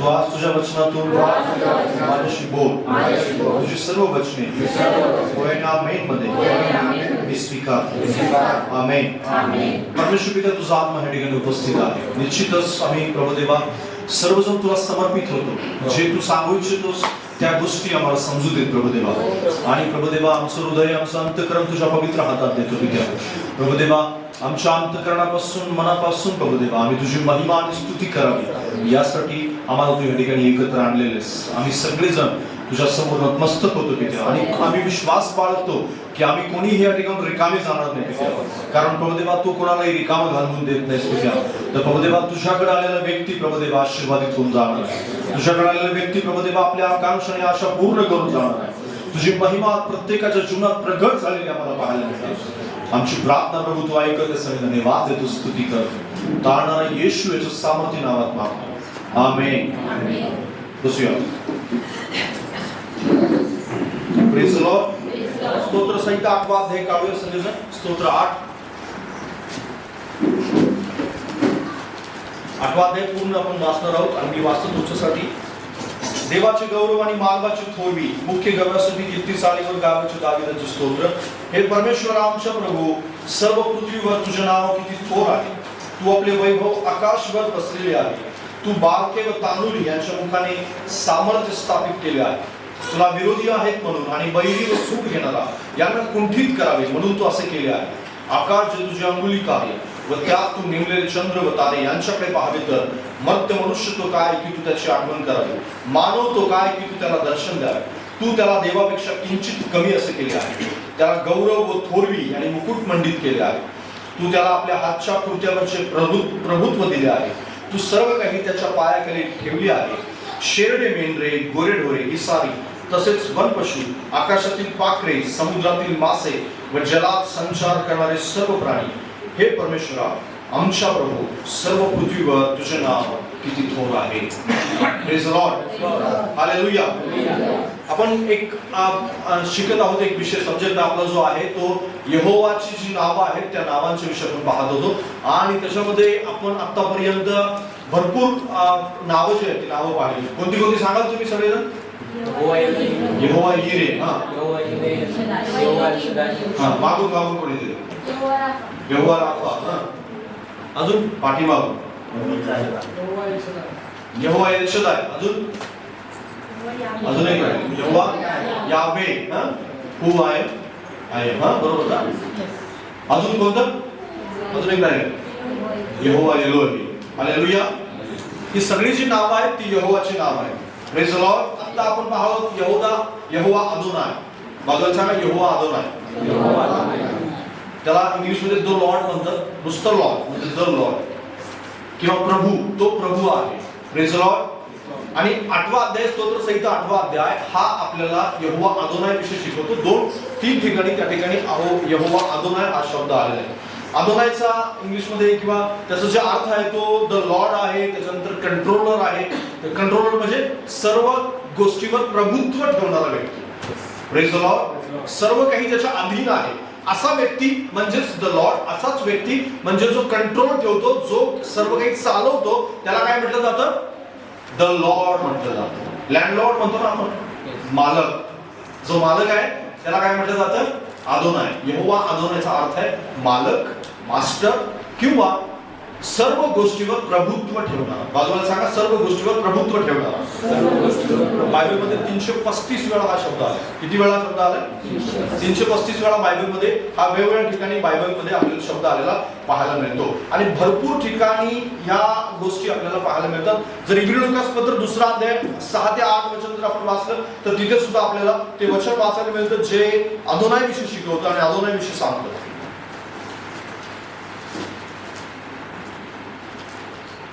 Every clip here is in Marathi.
तू आज तुझ्या वचनातून माझ्याशी बोल. तुझी सर्व वचने होयना आमेन मध्ये मी स्वीकारतो. आमेन. परमेश्वर पिता तुझा आत्मा या ठिकाणी उपस्थित आहे. निश्चितच आम्ही प्रभू देवा सर्वजण तुला समर्पित होतो. जे तू सांगू इच्छितोस त्या गोष्टी आम्हाला समजू देत प्रभू देवा. आणि प्रभू देवा आमचं हृदय आमचं अंतःकरण तुझ्या पवित्र हातात देतो पित्या. प्रभू देवा आमच्या अंतःकरणापासून मनापासून प्रभू देवा आम्ही तुझी महिमा आणि स्तुती करावी यासाठी आम्हाला तू या ठिकाणी एकत्र आणलेलेस. आम्ही सगळेजण तुझ्या समोर नतमस्तक होतो पित्या. आणि आम्ही विश्वास बाळगतो की आम्ही कोणीही या ठिकाणी रिकामे जाणार नाही पित्या. कारण प्रभुदेवा तू कोणालाही रिकाम घालवून देत नाहीस पित्या. तर प्रभुदेवा तुझ्याकडे आलेला व्यक्ती प्रभुदेवा आशीर्वादित होऊन जाणार आहे. तुझ्याकडे आलेला व्यक्ती प्रभुदेवा आपल्या आकांक्षा आणि आशा पूर्ण करून जाणार आहे. तुझी महिमा प्रत्येकाच्या जीवनात प्रगट झालेली आम्हाला पाहायला मिळते. आमची प्रार्थना प्रभू तू ऐकत असेल धन्यवाद देतो स्तुती कर. तारणारा येशू याच्या सामर्थ्य नावात मागतो. आमेन. बसूया. Praise the lord. स्तोत्र संहिता 8 अध्याय काव्य संयोजन स्तोत्र 8 अध्याय पूर्ण आपण वाचणार आहोत. आणि मी वाचतो तुमच्यासाठी. देवाचे गौरव आणि मालवाची थोरवी मुख्य गव्यासाठी कीर्ती सालीवर गावाचे दाविदाचे स्तोत्र. हे परमेश्वर आमच्या प्रभू सर्व पृथ्वीवर तुझे नाव किती थोर आहे. तू आपले वैभव आकाशवर पसरलेले आहे. तू बारके व तांदूळ यांच्या मुखाने सामर्थ्य स्थापित केले आहे. तुला विरोधी आहेत म्हणून आणि बैरी व सूट घेणारा यांना कुंठित करावे म्हणून तू असे केले आहे. आकाश जे तुझी अंगुलिका आहे व त्यात तू नेमलेले चंद्र व तारे यांच्याकडे पाहावे तर मर्त्य मनुष्य तो काय की तू त्याची आठवण करावी. मानव तो काय की तू त्याला दर्शन द्यावे. तू त्याला देवापेक्षा किंचित कमी असे केले आहे. त्याला गौरव व थोरवी आणि मुकुट मंडित केले आहे. तू त्याला आपल्या हातच्या कृत्यावरचे प्रभुत्व दिले आहे. तू सर्व काही त्याच्या पायाखाली ठेवले आहे. शेरडे मेंढरे गोरेढोरे इसारी तसेच वनपशु आकाशातील पाखरे समुद्रातील मासे व जलात संचार करणारे सर्व प्राणी. हे परमेश्वरा आमच्या प्रभू सर्व पृथ्वीवर तुझे नाव किती थोर आहे. Praise the lord. हालेलुया. आपण एक शिकत आहोत. एक विषय सब्जेक्ट आपला जो आहे तो यहोवाची जी नावं आहेत त्या नावांच्या विषयी आपण पाहत होतो. आणि त्याच्यामध्ये आपण आतापर्यंत भरपूर नावं जी आहेत ती नावं पाहिली. कोणती कोणती सांगाल तुम्ही सगळेजण? यहोवा यिरे. मागून मागून कोणी दिले? यहोवा राफा. अजून पाठीमागून यहोवा एल शदाय. अजून एक आहे यहोवा यावे. हू आहे बरोबर ना. अजून कोणतं? अजून एक आहे यहोवा एलोही. हालेलुया. ही सगळी जी नावं आहेत ती यहोवाची नाव आहेत. Praise the Lord. आता आपण पाहतो यहोवा अदोनाय. बाजूला सांगा यहोवा अदोनाय. त्याला इंग्लिश मध्ये द लॉर्ड म्हणतात. नुसतं लॉर्ड म्हणजे द लॉर्ड किंवा प्रभू. तो प्रभू आहे. Praise the Lord. आणि 8वा अध्याय स्तोत्र संहिता 8वा अध्याय हा आपल्याला यहोवा अदोनाय विषयी शिकवतो. 2-3 ठिकाणी त्या ठिकाणी यहोवा अदोनाय हा शब्द आलेला आहे. अदोनायचा इंग्लिश मध्ये किंवा त्याचा जे अर्थ आहे तो द लॉर्ड आहे. त्याच्यानंतर कंट्रोलर आहे. कंट्रोलर म्हणजे सर्व गोष्टीवर प्रभुत्व ठेवणारा व्यक्ती. Praise the Lord. सर्व काही त्याच्या अधीन आहे असा व्यक्ती म्हणजेच द लॉर्ड. असाच व्यक्ती म्हणजे जो कंट्रोल ठेवतो, जो सर्व काही चालवतो त्याला काय म्हटलं जातं? द लॉर्ड म्हटलं जातं. लँडलॉर्ड म्हणतो ना आपण, मालक. जो मालक आहे त्याला काय म्हटलं जातं? अदोनाय. यहोवा अदोनायचा अर्थ आहे मालक, मास्टर किंवा सर्व गोष्टीवर प्रभुत्व ठेवणारा. बाजूला सांगा सर्व गोष्टीवर प्रभुत्व ठेवणारा. बायबलमध्ये 335 वेळा हा शब्द आला. किती वेळा शब्द आला? 335 वेळा बायबलमध्ये हा वेगवेगळ्या ठिकाणी बायबलमध्ये आपल्याला शब्द आलेला पाहायला मिळतो. आणि भरपूर ठिकाणी ह्या गोष्टी आपल्याला पाहायला मिळतात. जर इब्री लूकास पत्र 2 अध्याय 6 ते 8 वचन जर आपण वाचलं तर तिथे सुद्धा आपल्याला ते वचन वाचायला मिळतं जे अदोनाय विषयी शिकवतं आणि अदोनाय विषयी सांगतं.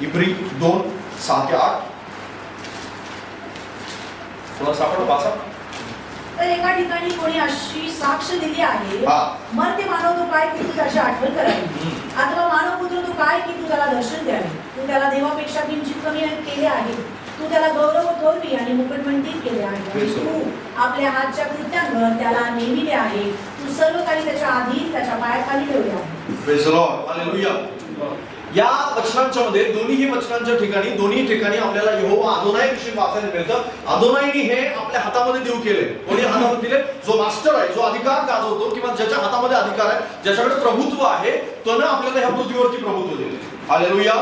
इब्री 2:6 ते 8. थोडा सापडा वाचा. तर एका ठिकाणी कोणी अशी साक्ष दिली आहे, मर्त्य मानव तो काय की तू त्याची आठवण करावी, अथवा मानव पुत्र तो काय की तू त्याला दर्शन द्यावे. तू त्याला देवापेक्षा किंचित कमी केले आहे. तू त्याला गौरव थोरवी आणि मुकुटमंडित केले आहे. तू आपल्या हातच्या कृत्यांवर त्याला नेमिले आहे. तू सर्व काही त्याच्या अधीन त्याच्या पायाखाली ठेवले आहे. Praise the lord. हालेलुया. या वचनांच्या मध्ये दोन्ही वचनांच्या ठिकाणी दोन्ही ठिकाणी आपल्याला यहोवा अदोनाई विषयी वाचायला मिळतं. अदोनाईने हे आपल्या हातामध्ये देऊ केले. कोणी हातामध्ये दिले? जो मास्टर आहे, जो अधिकार गाजवतो किंवा ज्याच्या हातामध्ये अधिकार आहे, ज्याच्याकडे प्रभुत्व आहे, त्यानं आपल्याला ह्या पृथ्वीवरती प्रभुत्व दिले. हालेलुया.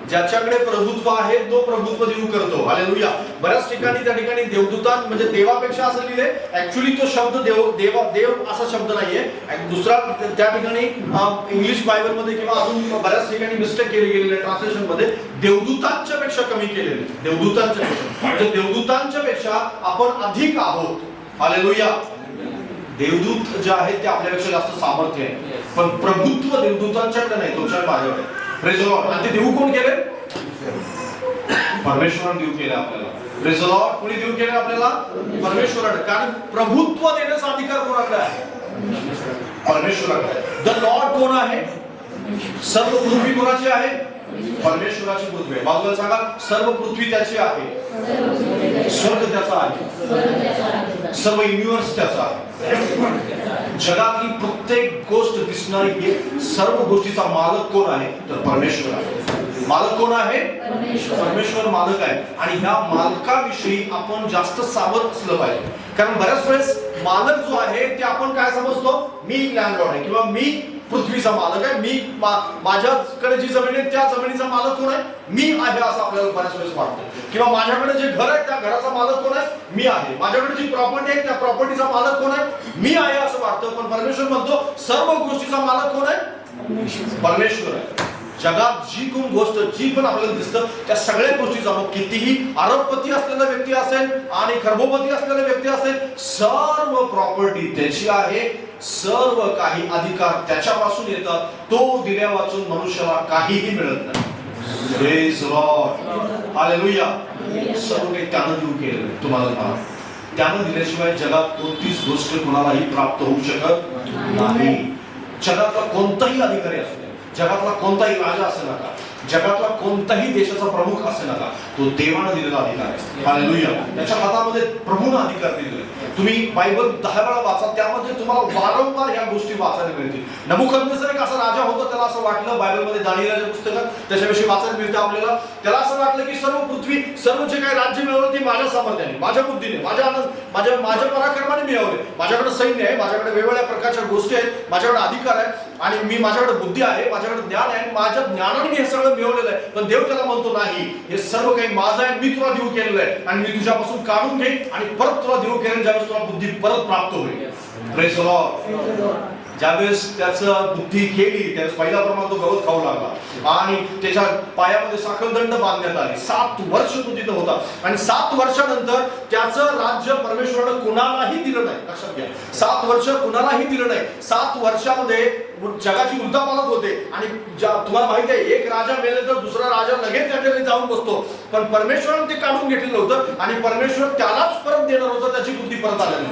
ज्याच्याकडे प्रभुत्व आहे तो प्रभुत्व देऊ करतो. हालेलुया. बऱ्याच ठिकाणी त्या ठिकाणी देवदूतां म्हणजे देवापेक्षा असं लिहिले. ऍक्च्युली तो शब्द देव असा शब्द नाहीये. दुसरा त्या ठिकाणी इंग्लिश बायबल मध्ये किंवा अजून बऱ्याच ठिकाणी मिस्टेक केली गेलेली आहे ट्रान्सलेशन मध्ये. देवदूतांच्या पेक्षा कमी केलेले. देवदूतांच्या पेक्षा म्हणजे देवदूतांच्या पेक्षा आपण अधिक आहोत. हालेलुया. देवदूत जे आहेत ते आपल्यापेक्षा जास्त सामर्थ्य आहे, पण प्रभुत्व देवदूतांच्याकडे नाही, तुमच्या माझ्याकडे. Praise the Lord. आणि ते देऊ कोण केले? परमेश्वराने देऊ केले आपल्याला. Praise the Lord. कोणी देऊ केले आपल्याला? परमेश्वराने. कारण प्रभुत्व देण्याचा अधिकार कोणाकडे आहे? परमेश्वराकडे. द लॉर्ड कोण आहे? सर्व पृथ्वी कोणाची आहे? परमेश्वराची पृथ्वी आहे. बाजूला सांगा, सर्व पृथ्वी त्याची आहे, स्वर्ग त्याचा आहे, सर्व युनिव्हर्स त्याचा आहे. जगातली प्रत्येक गोष्ट दिसणारी हे सर्व गोष्टीचा मालक कोण आहे? तर परमेश्वर आहे. मालक कोण आहे? परमेश्वर मालक आहे. आणि ह्या मालकाविषयी आपण जास्त सावध असलं पाहिजे. कारण बऱ्याच वेळेस मालक जो आहे ते आपण काय समजतो? मी लँडलॉर्ड आहे किंवा मी पृथ्वीचा मालक आहे, मी माझ्याकडे जी जमीन आहे त्या जमिनीचा मालक कोण आहे? मी आहे असं आपल्याला बऱ्याच वेळेस वाटतं. किंवा माझ्याकडे जे घर आहे त्या घराचा मालक कोण आहे? मी आहे. माझ्याकडे जी प्रॉपर्टी आहे त्या प्रॉपर्टीचा मालक कोण आहे? मी आहे असं वाटतं. पण परमेश्वर म्हणतो सर्व गोष्टीचा मालक कोण आहे? परमेश्वर आहे. जगात जी कोण गोष्ट जी पण आपल्याला दिसतं त्या सगळ्या गोष्टीचा, मग कितीही अरबपती असलेला व्यक्ती असेल आणि खरबोपती असलेला व्यक्ती असेल, सर्व प्रॉपर्टी त्याची आहे. सर्व काही अधिकार त्याच्यापासून येतात. तो दिल्या वाचून मनुष्याला काहीही मिळत नाही. Praise Lord. हालेलुया. सर्व काही त्यानं देऊ केलं तुम्हाला. त्यानं दिल्याशिवाय जगात कोणतीच गोष्ट कोणालाही प्राप्त होऊ शकत नाही. जगातला कोणताही अधिकारी असू, जगातला कोणताही राजा असे नका, जगातला कोणताही देशाचा प्रमुख असे नका, तो देवानं दिलेला अधिकार आहे. हालेलुया. त्याच्या हातामध्ये प्रभूने अधिकार दिलेला आहे. तुम्ही बायबल 10 वेळा वाचा, त्यामध्ये तुम्हाला वारंवार ह्या गोष्टी वाचायला मिळतील. नबुकदनेस्सर एक असा राजा होता, त्याला असं वाटलं, बायबलमध्ये दानिएलच्या पुस्तकात त्याच्याविषयी वाचायला मिळतं आपल्याला. त्याला असं वाटलं की सर्व पृथ्वी, सर्व जे काही राज्य मिळवलं ते माझ्या सामर्थ्याने, माझ्या बुद्धीने, माझ्या पराक्रमाने मिळवले. माझ्याकडे सैन्य आहे, माझ्याकडे वेगवेगळ्या प्रकारच्या गोष्टी आहेत, माझ्याकडे अधिकार आहे आणि माझ्याकडे बुद्धी आहे, माझ्याकडे ज्ञान आहे, माझ्या ज्ञानाने मी हे सगळं मिळवलेलं आहे. पण देव त्याला म्हणतो नाही, हे सर्व काही माझं आहे, मी तुला देऊ केलेलं आहे आणि मी तुझ्यापासून काढून घेईन आणि परत तुला देऊ केलं ज्यावेळेस तुला बुद्धी परत प्राप्त होईल. Praise the Lord. ज्यावेळेस त्याचं बुद्धी गेली त्यावेळेस पहिला प्रमाण तो गवत खाऊ लागला आणि त्याच्या पायामध्ये साखळदंड बांधण्यात आले. 7 वर्ष तो तिथं होता आणि 7 वर्षानंतर त्याचं राज्य परमेश्वरानं कुणालाही दिलं नाही. लक्षात घ्या, 7 वर्ष कुणालाही दिलं नाही. 7 वर्षामध्ये जगाची उलथापालथ होते आणि तुम्हाला माहिती आहे, एक राजा मेले तर दुसरा राजा लगेच त्याच्याकडे जाऊन बसतो. पण परमेश्वरानं ते काढून घेतलेलं होतं आणि परमेश्वर त्यालाच परत देणार होतं, त्याची बुद्धी परत आलेली.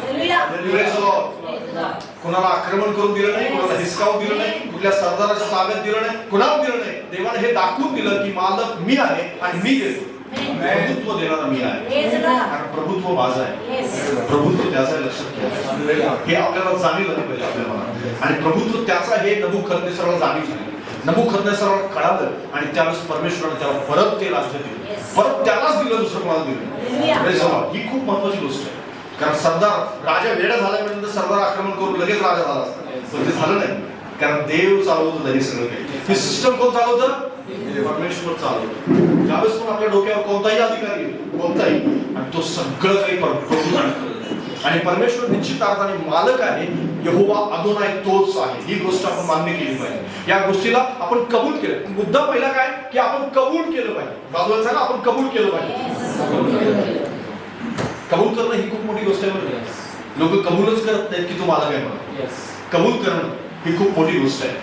कोणाला आक्रमण करून दिलं नाही, कोणाला हिसकावून दिलं नाही, कुठल्या सरदाराच्या ताब्यात दिलं नाही, कुणाला दिलं नाही. देवाने हे दाखवून दिलं की मालक मी आहे आणि मी देतो. प्रभुत्व देणारा मी आहे, कारण प्रभुत्व माझं आहे, प्रभुत्व त्याचं आहे. लक्षात घ्या, हे आपल्याला जाणीव झाली पाहिजे आपल्या मनात. आणि प्रभुत्व त्याचा हे नबुकदनेस्सरला जाणीव झाली. नबुकदनेस्सरला कळालं आणि त्यावेळेस परमेश्वराने त्याला परत ते राज्य दिलं, परत त्यालाच दिलं, दुसरं कोणाला दिलं. ही खूप महत्वाची गोष्ट आहे. कारण सरदार राजा वेडा झाल्यानंतर सरदार आक्रमण करून लगेच राजा झाला असता, पण ते झालं नाही. कारण देव चालवतो तरी सगळं काही. हे सिस्टम कोण चालवतं? परमेश्वर चालवतं. ज्यावेळेस पण आपल्या डोक्यावर कोणताही अधिकारी कोणताही आणि तो सगळं काही प्रभू आणि परमेश्वर निश्चित अर्थाने मालक आहे. यहोवा अदोनाई तोच आहे. ही गोष्ट आपण मान्य केली पाहिजे. या गोष्टीला आपण कबूल केलं. मुद्दा पहिला काय की आपण कबूल केलं पाहिजे. बाजूला सांगा, आपण कबूल केलं पाहिजे. कबूल करणं ही खूप मोठी गोष्ट आहे. लोक कबूलच करत नाहीत की तू मालक आहे म्हणून. कबूल करणं ही खूप मोठी गोष्ट आहे.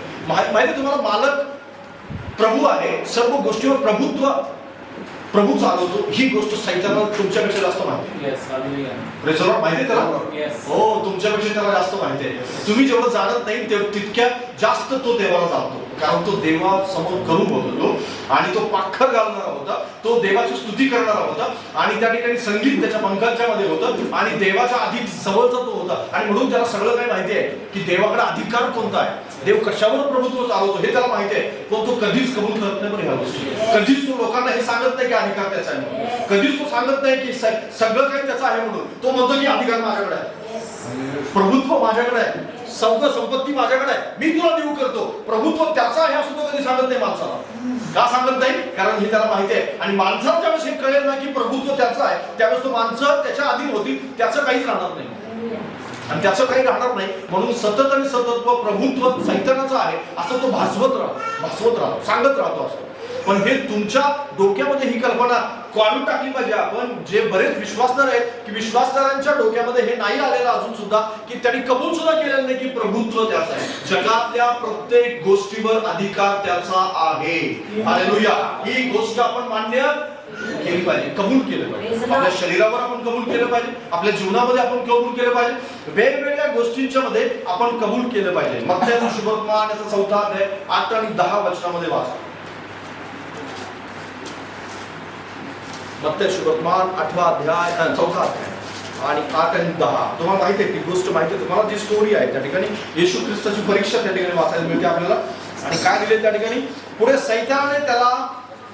माहिती तुम्हाला, मालक प्रभू आहे. सर्व गोष्टीवर प्रभू चालवतो. ही गोष्ट सैतानाला तुमच्यापेक्षा जास्त माहिती आहे. माहिती त्याला? हो, तुमच्यापेक्षा त्याला जास्त माहिती आहे. तुम्ही जेवढं जाणत नाही तितक्या जास्त तो देवाला जाणतो. कारण तो देवासमोर करून बोलतो आणि तो पाखर घालणारा होता, तो देवाची स्तुती करणारा होता आणि त्या ठिकाणी संगीत त्याच्या पंखांच्या मध्ये होतं आणि देवाच्या अधिक जवळचा तो होता आणि म्हणून त्याला सगळं काही माहिती आहे की देवाकडे अधिकार कोणता आहे. देव कशावर प्रभुत्व चालवतो हे त्याला माहिती आहे, पण तो कधीच कबूल करत नाही. पण ह्या गोष्टी कधीच तो लोकांना हे सांगत नाही की अधिकार त्याचा आहे म्हणून. कधीच तो सांगत नाही की सगळं काही त्याचं आहे म्हणून. तो म्हणतो की अधिकार माझ्याकडे आहे, प्रभुत्व माझ्याकडे आहे, सगळं संपत्ती माझ्याकडे आहे, मी तुला देऊ करतो. प्रभुत्व त्याचा आहे असं तो कधी सांगत नाही माणसाला. का सांगत नाही? कारण हे त्याला माहिती आहे. आणि माणसाला ज्यावेळेस हे कळेल ना की प्रभुत्व त्याचं आहे, त्यावेळेस तो माणसं त्याच्या अधीन होतील, त्याचं काहीच राहणार नाही आणि त्याचं काही राहणार नाही. म्हणून सतत आणि सतत प्रभुत्व सैतानाचं आहे असं तो भासवत राहतो, सांगत राहतो असं. पण हे तुमच्या डोक्यामध्ये ही कल्पना काढून टाकली पाहिजे आपण. जे बरेच विश्वासदार आहेत की विश्वासदारांच्या डोक्यामध्ये हे नाही आलेलं अजून सुद्धा की त्यांनी कबूल सुद्धा केलेलं नाही की प्रभुत्व त्याचं आहे. जगातल्या प्रत्येक गोष्टीवर अधिकार त्याचा आहे. हालेलुया. ही गोष्ट आपण मान्य केली पाहिजे, कबूल केलं पाहिजे. आपल्या शरीरावर आपण कबूल केलं पाहिजे, आपल्या जीवनामध्ये आपण कबूल केलं पाहिजे, वेगवेगळ्या गोष्टींच्या मध्ये आपण कबूल केलं पाहिजे. मत्ती सुवर्तमान याचा 4 अध्याय 8 आणि 10 वचनामध्ये वाचा. मत्ती सुवर्तमान 8 अध्याय 4 अध्याय आणि 8 आणि 10. तुम्हाला माहिती आहे ती गोष्ट, माहिती आहे तुम्हाला जी स्टोरी आहे त्या ठिकाणी येशू ख्रिस्ताची परीक्षा त्या ठिकाणी वाचायला मिळते आपल्याला. आणि काय दिले त्या ठिकाणी, पुढे सैतानाने त्याला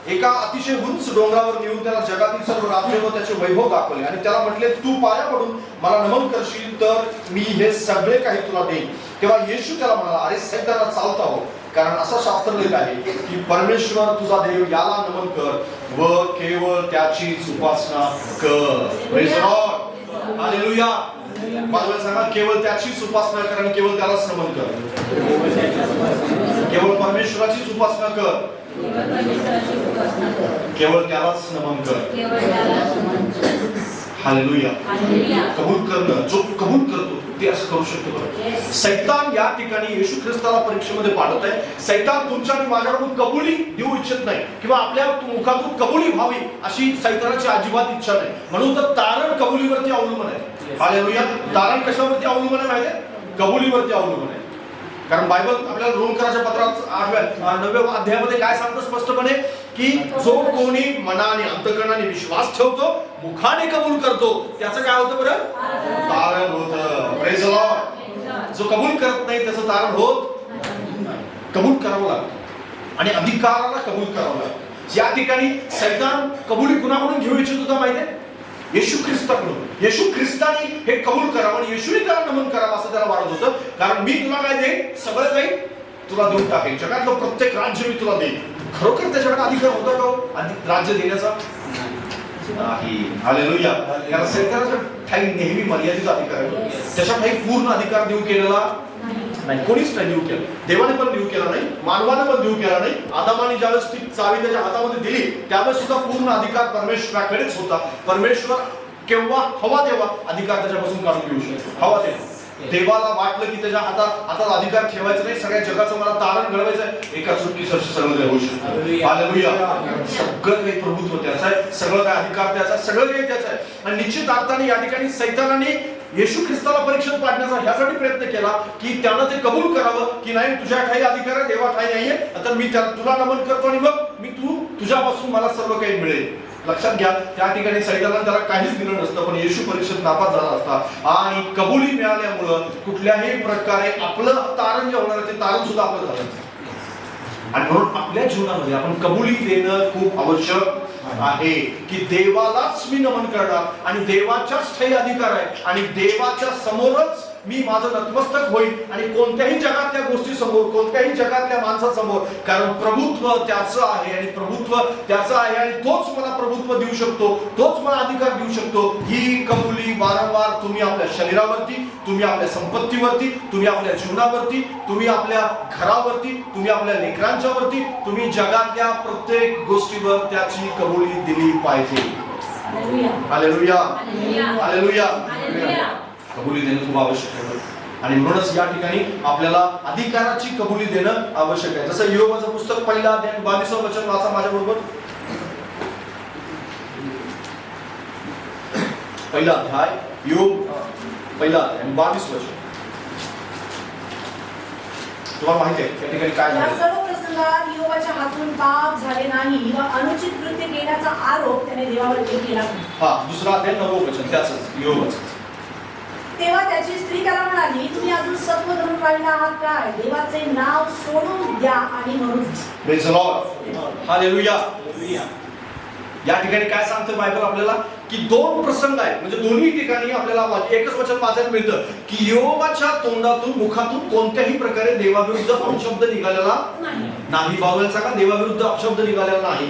एका अतिशय उंच डोंगरावर नेऊन त्याला जगातील सर्व राज्य व त्याचे वैभव दाखवले आणि त्याला म्हटले, तू पाया पडून मला नमन करशील तर मी हे सगळे काही तुला देईन. तेव्हा येशू त्याला म्हणाला, अरे सैताना चालता हो, कारण असं शास्त्र लिहिलं आहे की परमेश्वर तुझा देव याला नमन कर व केवळ त्याचीच उपासना कर. Praise the lord. हालेलुया. मला सांगा, केवळ त्याचीच उपासना कर आणि केवळ त्यालाच नमन कर. केवळ परमेश्वराचीच उपासना कर, केवळ त्यालाच नमन कर. हालेलुया. कबूल करणं, जो कबूल करतो ते असं करू शकतो. सैतान या ठिकाणी येशू ख्रिस्ताला परीक्षेमध्ये पाडत आहे. सैतान तुमच्या आणि माझ्याकडून कबुली देऊ इच्छित नाही किंवा आपल्या मुखातून कबुली व्हावी अशी सैतानाची अजिबात इच्छा नाही. म्हणून तर तारण कबुलीवरती अवलंबून आहे. हालेलुया. तारण कशावरती अवलंबून आहे माहिती आहे? कबुलीवरती अवलंबून आहे. कारण बायबल आपल्याला रोमकराच्या पत्रात 9व्या अध्यायामध्ये काय सांगतो स्पष्टपणे की जो कोणी मनाने अंतःकरणाने विश्वास ठेवतो, मुखाने कबूल करतो, त्याचं काय होतं बरं? तारण होतं. Praise the Lord. जो कबूल करत नाही त्याचं तारण होत नाही. कबूल करावं लागतं आणि अधिकाराला कबूल करावं लागतं. या ठिकाणी सैतान कबुली कुणाकडून घेऊ इच्छित होता माहितीये? येशू ख्रिस्ताकडून. येशू ख्रिस्ताने हे कबूल करावं आणि येशूने त्याला नमन करावं असं त्याला वाटत होतं. कारण मी तुला काय देईन, सगळं काही तुला देऊन टाकेन, जगातलं प्रत्येक राज्य मी तुला देईन. खरोखर त्याच्याकडे अधिकार होता का राज्य देण्याचा? नाही. हालेलुया. कारण सैतानाच्या ठाई नेहमी मर्यादित अधिकार आहे, त्याच्या ठाई पूर्ण अधिकार देऊ केलेला नाही. कोणीच नाही देऊ केलं. देवाने पण देऊ केला नाही, मानवाने पण देऊ केला नाही. आदामाने ज्यावेळेस ती चावी त्याच्या हातामध्ये दिली त्यावेळेस सुद्धा पूर्ण अधिकार परमेश्वराकडेच होता. परमेश्वर केव्हा हवा तेव्हा अधिकार त्याच्यापासून काढून घेऊ शकतो. हवा तेव्हा. देवाला वाटलं की त्याच्या हातात अधिकार ठेवायचा नाही, सगळ्या जगाचं मला तारण घडवायचं आहे, एका चुटकीसर सगळं काही होऊ शकतं. हालेलुया. सगळं काही प्रभुत्व त्याचं आहे, सगळं काही अधिकार त्याचा आहे, सगळं काही त्याचं आहे. आणि निश्चित अर्थाने या ठिकाणी सैतानाने येशू ख्रिस्ताला परीक्षेत पाडण्याचा ह्यासाठी प्रयत्न केला की त्यानं ते कबूल करावं की नाही, तुझ्या ठाई अधिकार आहे, देवा ठाई नाहीये, आता मी तुला नमन करतो आणि मग मी तुझ्यापासून मला सर्व काही मिळेल. लक्षात घ्या, त्या ठिकाणी सैतानाने त्याला काहीच दिलं नसतं, पण येशू परीक्षेत नापास झाला असता आणि कबुली मिळाल्यामुळं कुठल्याही प्रकारे आपलं तारण जे होणार ते तारण सुद्धा आपलं झालं. आणि म्हणून आपल्या जीवनामध्ये आपण कबुली देणं खूप आवश्यक आहे की देवालाच मी नमन करणार आणि देवाच्याच ठाई अधिकार आहे आणि देवाच्या समोरच मी माझं नतमस्तक होईल आणि कोणत्याही जगातल्या गोष्टी समोर, कोणत्याही जगातल्या माणसासमोर, कारण प्रभुत्व त्याचं आहे आणि प्रभुत्व त्याचं आहे आणि तोच मला प्रभुत्व देऊ शकतो, तोच मला अधिकार देऊ शकतो. ही कबुली वारंवार तुम्ही आपल्या शरीरावरती, तुम्ही आपल्या संपत्तीवरती, तुम्ही आपल्या जीवनावरती, तुम्ही आपल्या घरावरती, तुम्ही आपल्या लेकरांच्यावरती, तुम्ही जगातल्या प्रत्येक गोष्टीवर त्याची कबुली दिली पाहिजे. हालेलुया. हालेलुया. कबुली देणं खूप आवश्यक आहे आणि म्हणूनच या ठिकाणी आपल्याला अधिकाराची कबुली देणं आवश्यक आहे. जसं योबाचं पुस्तक 1 अध्याय 22 वचन वाचा माझ्याबरोबर. 1 अध्याय योग 1 अध्याय 22 वचन. तुम्हाला माहिती आहे त्या ठिकाणी काय झालं? सर्व प्रसंगात योबाच्या हातून पाप झाले नाही व अनुचित कृत्य केल्याचा आरोप त्याने देवावर केला नाही. हा, दुसरा अध्याय 9 वचन त्याच योबाचं. तेव्हा त्याची स्त्री त्याला म्हणाली, तुम्ही अजून सत्व धरून राहिला आहात काय? देवाचे नाव सोडून द्या आणि म्हणून. Praise the lord. हालेलुया. या ठिकाणी काय सांगतं बायबल आपल्याला की दोन प्रसंग आहेत, म्हणजे दोन्ही ठिकाणी आपल्याला एकच वचन वाचायला मिळतं की योबाच्या तोंडातून मुखातून कोणत्याही प्रकारे देवाविरुद्ध अपशब्द निघालेला नाही. बाबूला सांगा, देवाविरुद्ध अपशब्द निघालेला नाही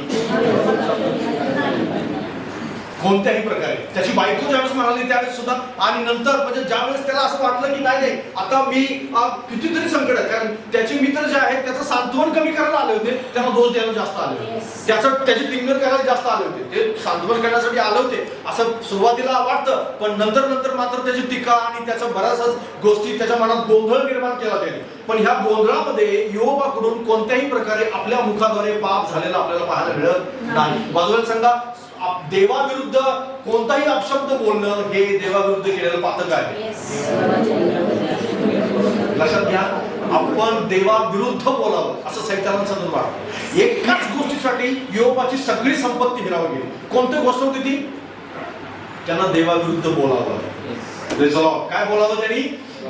कोणत्याही प्रकारे. त्याची बायको ज्यावेळेस म्हणाली त्यावेळेस सुद्धा, आणि नंतर म्हणजे ज्यावेळेस त्याला असं वाटलं की नाही आता मी कितीतरी संकट आहे, कारण त्याचे मित्र जे आहेत त्याचं सांत्वन कमी करायला आले होते, त्यांना दोष द्यायला जास्त आले होते, त्याची टिंगल करायला जास्त आले होते, ते सांत्वन करण्यासाठी आले होते असं सुरुवातीला वाटतं, पण नंतर मात्र त्याची टीका आणि त्याच्या बऱ्याच गोष्टी त्याच्या मनात गोंधळ निर्माण केला त्याने. पण ह्या गोंधळामध्ये योबाकडून कोणत्याही प्रकारे आपल्या मुखाद्वारे पाप झालेला आपल्याला पाहायला मिळत नाही. बाजूला सांगा, देवाविरुद्ध कोणताही अपशब्द बोलणं हे देवाविरुद्ध केलेलं पातक आहे. लक्षात घ्या, आपण देवाविरुद्ध बोलावं असं सैतानाचं सांगत वाटतं. एकाच गोष्टीसाठी योबाची सगळी संपत्ती हिरावली गेली. कोणती गोष्ट होती ती? त्यांना देवाविरुद्ध बोलावं. काय बोलावं त्यांनी?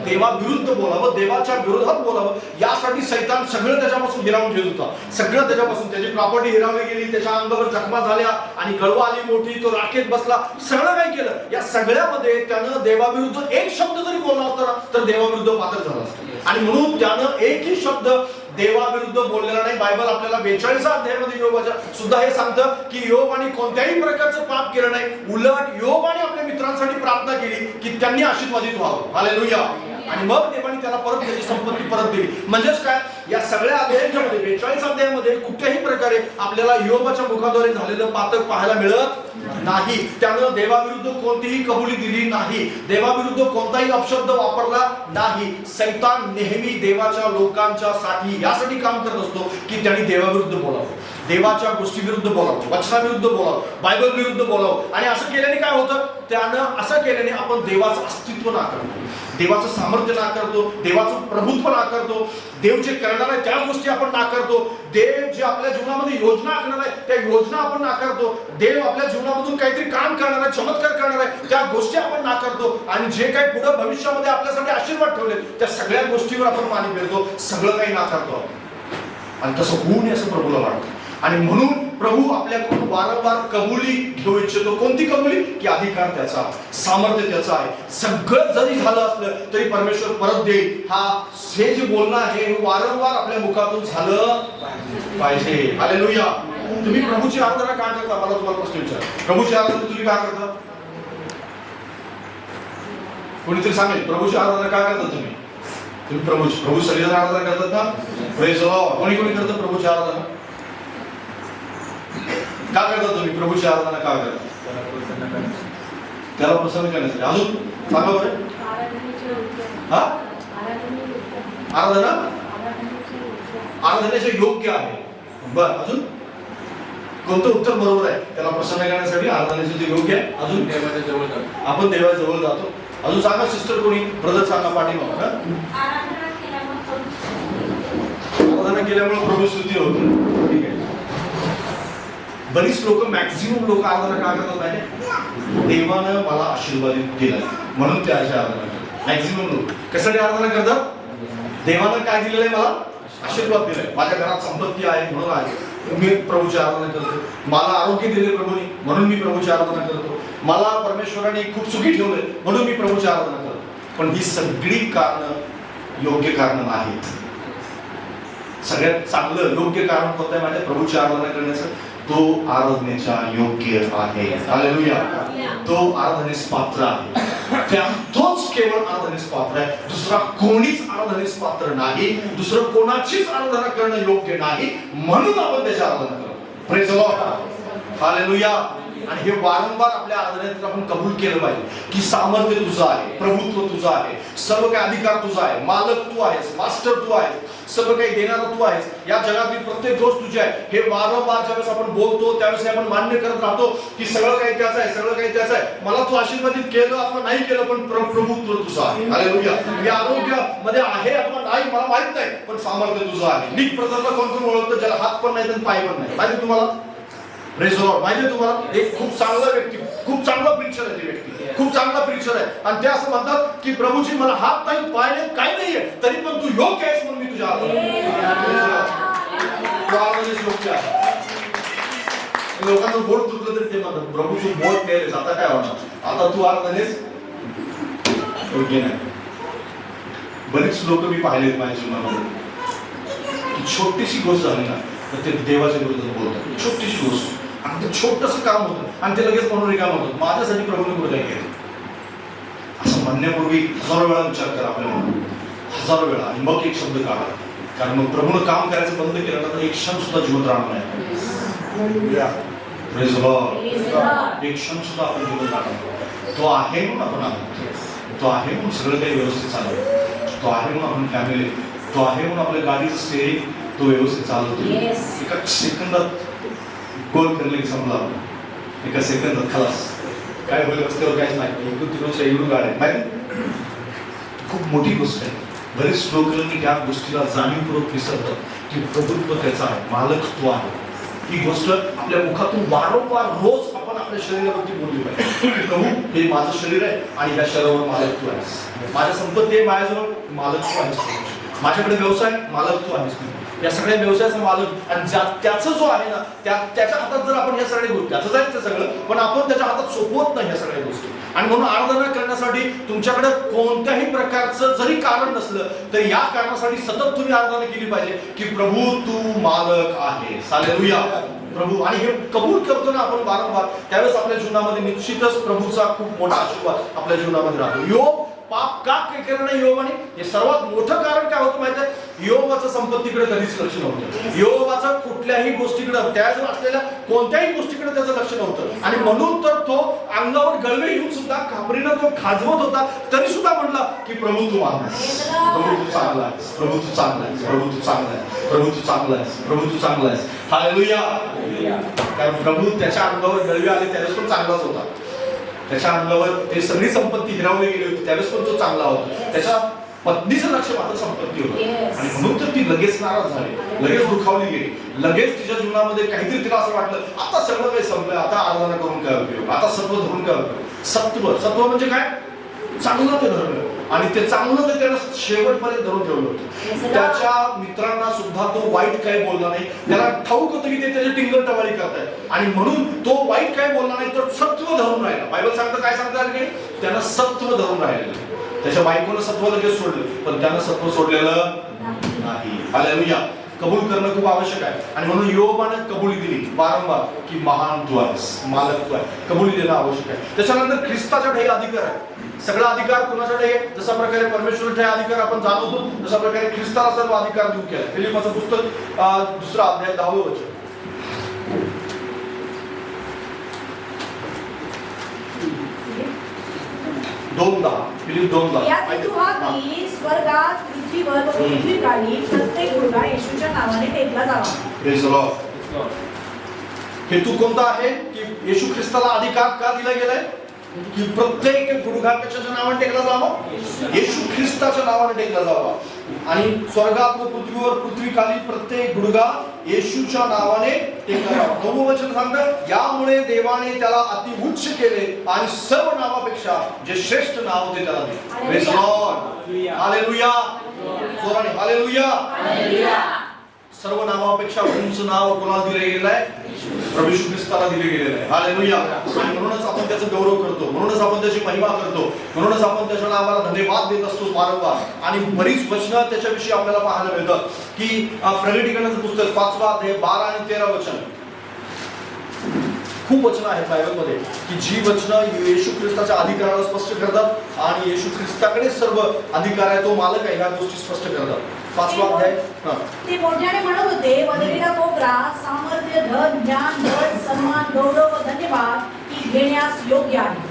देवाविरुद्ध बोलावं, देवाच्या विरोधात बोलावं. यासाठी सैतान सगळं त्याच्यापासून हिरावून घेत होता. सगळं त्याच्यापासून, त्याची प्रॉपर्टी हिरावली गेली, त्याच्या अंगावर जखमा झाल्या आणि गळवा आली मोठी, तो राखेत बसला, सगळं काय केलं. या सगळ्यामध्ये त्यानं देवाविरुद्ध एक शब्द जरी बोलला असता तर देवाविरुद्ध पात्र झाला असतं. आणि म्हणून त्यानं एकही शब्द देवाविरुद्ध बोललेला नाही. बायबल आपल्याला 42 अध्यायामध्ये योबाच्या सुद्धा हे सांगतं की योबाने कोणत्याही प्रकारचं पाप केलं नाही. उलट योबाने आपल्या मित्रांसाठी प्रार्थना केली की त्यांनी आशीर्वादित व्हावं. हालेलुया. आणि मग देवाने त्याला परत त्याची संपत्ती परत दिली. म्हणजेच काय, या सगळ्या अध्यायांच्या मध्ये 42 अध्यायामध्ये कुठल्याही प्रकारे आपल्याला योबाच्या मुखाद्वारे झालेलं पातक पाहायला मिळत नाही. त्यानं देवाविरुद्ध कोणतीही कबुली दिली नाही, देवाविरुद्ध कोणताही अपशब्द वापरला नाही. सैतान नेहमी देवाच्या लोकांच्या साठी यासाठी काम करत असतो की त्यांनी देवाविरुद्ध बोलावं, देवाच्या गोष्टी विरुद्ध बोलावं, वचनाविरुद्ध बोलावं, बायबल विरुद्ध बोलावं. आणि असं केल्याने काय होतं? त्यानं असं केल्याने आपण देवाचं अस्तित्व नाकारतो, देवाचं सामर्थ्य नाकारतो, देवाचं प्रभुत्व नाकारतो, देव जे करणार आहे त्या गोष्टी आपण नाकारतो, देव जे आपल्या जीवनामध्ये योजना आखणार आहे त्या योजना आपण नाकारतो, देव आपल्या जीवनामधून काहीतरी काम करणार आहे, चमत्कार करणार आहे त्या गोष्टी आपण नाकारतो, आणि जे काही पुढे भविष्यामध्ये आपल्यासाठी आशीर्वाद ठेवले त्या सगळ्या गोष्टीवर आपण मानी फेरतो, सगळं काही नाकारतो. आणि तसं होऊ नये असं प्रभूला वाटतं. आणि म्हणून प्रभू आपल्याकडून वारंवार कबुली घेऊ इच्छितो. कोणती कबुली? की अधिकार त्याचा, सामर्थ्य त्याचा आहे. सगळं जरी झालं असलं तरी परमेश्वर परत देईल. हे जे बोलणं आहे हे वारंवार आपल्या मुखातून झालं पाहिजे. हालेलुया. तुम्ही प्रभूची आराधना का करता? मला तुम्हाला प्रश्न विचार. प्रभूची आराधना तुम्ही का करता? कोणीतरी सांगेल प्रभूची आराधना का करता तुम्ही? तुम्ही प्रभू सगळेजण आराधना करतात ना? Praise the Lord. कोणी करतं प्रभूची आराधना? का करता तुम्ही प्रभूची आराधना? का करता? त्याला प्रसन्न करण्यासाठी. अजून सांगा बरं. आराधनेचे योग्य आहे. बर, अजून कोणतं उत्तर बरोबर आहे? त्याला प्रसन्न करण्यासाठी आराधनेचे जे योग्य आहे. अजून देवाच्या जवळ जातो, आपण देवाच्या जवळ जातो. अजून सांगा सिस्टर, कोणी ब्रदर सांगा पाठीमागे. आराधना केल्यामुळे प्रभू स्तुती होते. ठीक आहे. बरीच लोक, मॅक्झिमम लोक आराधना का करतात माहिती? देवानं मला आशीर्वादित केलं म्हणून ते अशी आराधना करतात. मॅक्झिमम लोक कशासाठी आराधना करतात? देवानं काय दिलेलं आहे? मला आशीर्वाद दिलाय, माझ्या घरात संपत्ती आहे म्हणून आहे, मी प्रभूची आराधना करतो. मला आरोग्य दिले प्रभूने म्हणून मी प्रभूची आराधना करतो. मला परमेश्वराने खूप सुखी ठेवले म्हणून मी प्रभूची आराधना करतो. पण ही सगळी कारण योग्य कारण नाहीत. सगळ्यात चांगलं योग्य कारण कोणतं आहे माझ्या प्रभूची आराधना करण्याचं? तो आराधनेच्या योग्य आहे. हालेलुया. तो आराधनेस पात्र आहे. तोच केवळ आराधनेस पात्र आहे. दुसरा कोणीच आराधनेस पात्र नाही. दुसरं कोणाचीच आराधना करणं योग्य नाही, म्हणून आपण त्याची आराधना करतो. Praise the lord. हालेलुया. आणि हे वारंवार आपल्या आराधनेत आपण कबूल केलं पाहिजे की सामर्थ्य तुझं आहे, प्रभुत्व तुझं आहे, सर्व काही अधिकार तुझा आहे, मालक तू आहेस, मास्टर तू आहेस, सर्व काही देणारा तू आहेस, या जगातली प्रत्येक गोष्ट तुझी आहे. हे वारंवार ज्यावेळेस आपण बोलतो त्यावेळेस आपण मान्य करत राहतो की सगळं काही त्याचं आहे, सगळं काही त्याचं आहे. मला तू आशीर्वादित केलं अथवा नाही केलं पण प्रभुत्व तुझं आहे. हालेलुया. हे आरोग्य मध्ये आहे अथवा नाही मला माहित नाही पण सामर्थ्य तुझं आहे. नीट प्रकारला कोण कोण ओळखतं ज्याला हात पण नाही तर पाय पण नाही? माहिती तुम्हाला? Praise the Lord. माहिती तुम्हाला? एक खूप चांगला व्यक्ती खूप चांगला प्रीचर आहे ती व्यक्ती, खूप चांगला प्रीचर आहे. आणि ते असं म्हणतात की प्रभूजी मला हात नाही पाय नाही काही नाहीये तरी पण तू योग्य आहेस म्हणून मी तुझ्या योग्य आहे. लोकांचं बोट तुटलं तरी ते म्हणतात प्रभू तू बोट नेलेस आता काय होणार, आता तू आराधनेस योग्य नाही. बरीच लोक मी पाहिलेत माझ्या जीवनामध्ये की छोटीशी गोष्ट झाली ना तर ते देवाच्या विरोधात बोलतात. छोटीशी गोष्ट आणि ते छोटंसं काम होतं आणि ते लगेच म्हणून रिकाम होतं माझ्यासाठी प्रभूने कुठं काय केलं असं म्हणण्यापूर्वी हजारो वेळा विचार करा आपल्या मनात, हजारो वेळा, आणि मग एक शब्द काढा. कारण मग प्रभूनं काम करायचं बंद केलं ना तर एक क्षण सुद्धा जीवन राहणार नाही. एक क्षण सुद्धा आपण जीवन राहणार. तो आहे म्हणून आपण आहोत, तो आहे म्हणून सगळं काही व्यवस्थित चालतं, तो आहे म्हणून आपण फॅमिली, तो आहे म्हणून आपल्या गाडीचं स्टेअरिंग तो व्यवस्थित चालवतो. एका सेकंदात गोल करले की समजा एका सेकंदात खलास काय होईल रस्त्यावर काहीच नाही, इकडून तिकडून सैडून गाडी माहिती खूप मोठी गोष्ट आहे. बरेच लोकांनी त्या गोष्टीला जाणीवपूर्वक विसरतात की प्रभुत्व त्याचा आहे, मालक तो आहे. ही गोष्ट आपल्या मुखातून वारंवार रोज आपण आपल्या शरीरावरती बोलली पाहिजे. प्रभू हे माझं शरीर आहे आणि या शरीरावर मालक तू आहेस. माझ्या संपत्ती आहे माझ्याजवळ, मालक तू आहेस. माझ्याकडे व्यवसाय, मालक तू आहेस. या सगळ्या व्यवसायाचा मालक आणि त्याचा जो आहे ना त्याच्या हातात जर आपण या सगळ्या गोष्टी त्याचं जायचं सगळं पण आपण त्याच्या हातात सोपवत नाही या सगळ्या गोष्टी. आणि म्हणून आराधना करण्यासाठी तुमच्याकडे कोणत्याही प्रकारचं जरी कारण नसलं तर या कारणासाठी सतत तुम्ही आराधना केली पाहिजे की प्रभू तू मालक आहे. हालेलुया. प्रभू आणि हे कबूल करतो ना आपण वारंवार त्यावेळेस आपल्या जीवनामध्ये निश्चितच प्रभूचा खूप मोठा आशीर्वाद आपल्या जीवनामध्ये राहतो. योग पाप का केलं नाही योबाने हे सर्वात मोठं कारण काय होतं माहिती आहे. योबाचं संपत्तीकडे कधीच लक्ष नव्हतं. योबाचं कुठल्याही गोष्टीकडे त्याजवळ असलेल्या कोणत्याही गोष्टीकडे त्याचं लक्ष नव्हतं आणि म्हणून तर तो अंगावर गळवे येऊन सुद्धा खापरीनं तो खाजवत होता तरी सुद्धा म्हणला की प्रभू तू मानला, प्रभू तू चांगला आहेस, प्रभू तू चांगला आहेस, प्रभू तू चांगला आहेस, प्रभू तू चांगला आहेस, प्रभू तू चांगला आहेस. हालेलुया. कारण प्रभू त्याच्या अंगावर गळवे आले त्यावेळेस पण चांगलाच होता. त्याच्या अंगावर ते सगळी संपत्ती हिरावली गेली होती त्यावेळेस पण तो चांगला होता. त्याच्या पत्नीचं लक्ष मात्र संपत्ती होतं आणि म्हणून तर ती लगेच नाराज झाली, लगेच दुखावली गेली, लगेच तिच्या जीवनामध्ये काहीतरी तिला असं वाटलं आता सगळं काही संपलं, आता आराधना करून काय उपयोग, आता सत्व धरून काय उपयोग. सत्व म्हणजे काय, चांगलं ते धरलं आणि ते चांगलं ते त्याला शेवटपर्यंत धरून ठेवलं होतं. त्याच्या मित्रांना सुद्धा तो वाईट काही बोलला नाही. त्याला ठाऊक होतं की ते त्याची टिंगल टवाळी करतायत आणि म्हणून तो वाईट काही बोलला नाही तर सत्व धरून राहिला. बायबल सांगतं काय सांगतात की त्यानं सत्व धरून राहिलं. त्याच्या बायकोनं सत्व लगेच सोडलं पण त्यानं सत्व सोडलेलं नाही. हालेलुया. कबूल करणं खूप आवश्यक आहे आणि म्हणून योबाने कबुली दिली वारंवार की महान तू आहेस, मालक तू आहे. कबुली देणं आवश्यक आहे. त्याच्यानंतर ख्रिस्ताच्या ठाई अधिकार आहे. सगळा अधिकार कुणाच्या ठाई आहे. जसा प्रकारे परमेश्वर ठाई अधिकार आपण जाणवतो तशा प्रकारे ख्रिस्ताला सर्व अधिकार देऊ केला. फिलिपचं पुस्तक 2 अध्याय 10 वचन. फिलिप 2:10. स्वर्गात पृथ्वीवर व पृथ्वीखाली प्रत्येक गुडघा येशूच्या नावाने टेकला जावा. Praise the lord. हेतू कोणता आहे की येशू ख्रिस्ताला अधिकार का दिला गेलाय की प्रत्येक गुडघा कशाच्या नावाने टेकला जावा, येशू ख्रिस्ताच्या नावाने टेकला जावा. आणि स्वर्गात व पृथ्वीवर पृथ्वीखाली प्रत्येक गुडघा येशूच्या नावाने टेकला जावा. नववं वचन सांगतं यामुळे देवाने त्याला अति उच्च केले आणि सर्व नावापेक्षा जे श्रेष्ठ नाव ते त्याला दिले. Praise the lord. हालेलुया. जोराने हालेलुया. सर्व नावापेक्षा उंच नाव कोणाला दिले गेलेलं आहे, प्रभू येशू ख्रिस्ताला दिले गेलेलं आहे. हालेलुया. आणि म्हणूनच आपण त्याचा गौरव करतो, म्हणूनच आपण त्याची महिमा करतो, म्हणूनच आपण त्याच्या नावाला धन्यवाद देत असतो वारंवार. आणि बरीच वचनं त्याच्याविषयी आपल्याला पाहायला मिळतात की प्रगटीकरणाचं पुस्तक 5 अध्याय 12 आणि 13 वचन. खूप वचनं आहेत बायबलमध्ये की जी वचनं येशू ख्रिस्ताच्या अधिकाराला स्पष्ट करतात आणि येशू ख्रिस्ताकडे सर्व अधिकार आहे, तो मालक आहे, ह्या गोष्टी स्पष्ट करतात. 5 अध्याय. ते मोठ्याने म्हणत होते बदलेला कोपरा सामर्थ्य धन ज्ञान बळ सन्मान गौरव व धन्यवाद की घेण्यास योग्य आहे.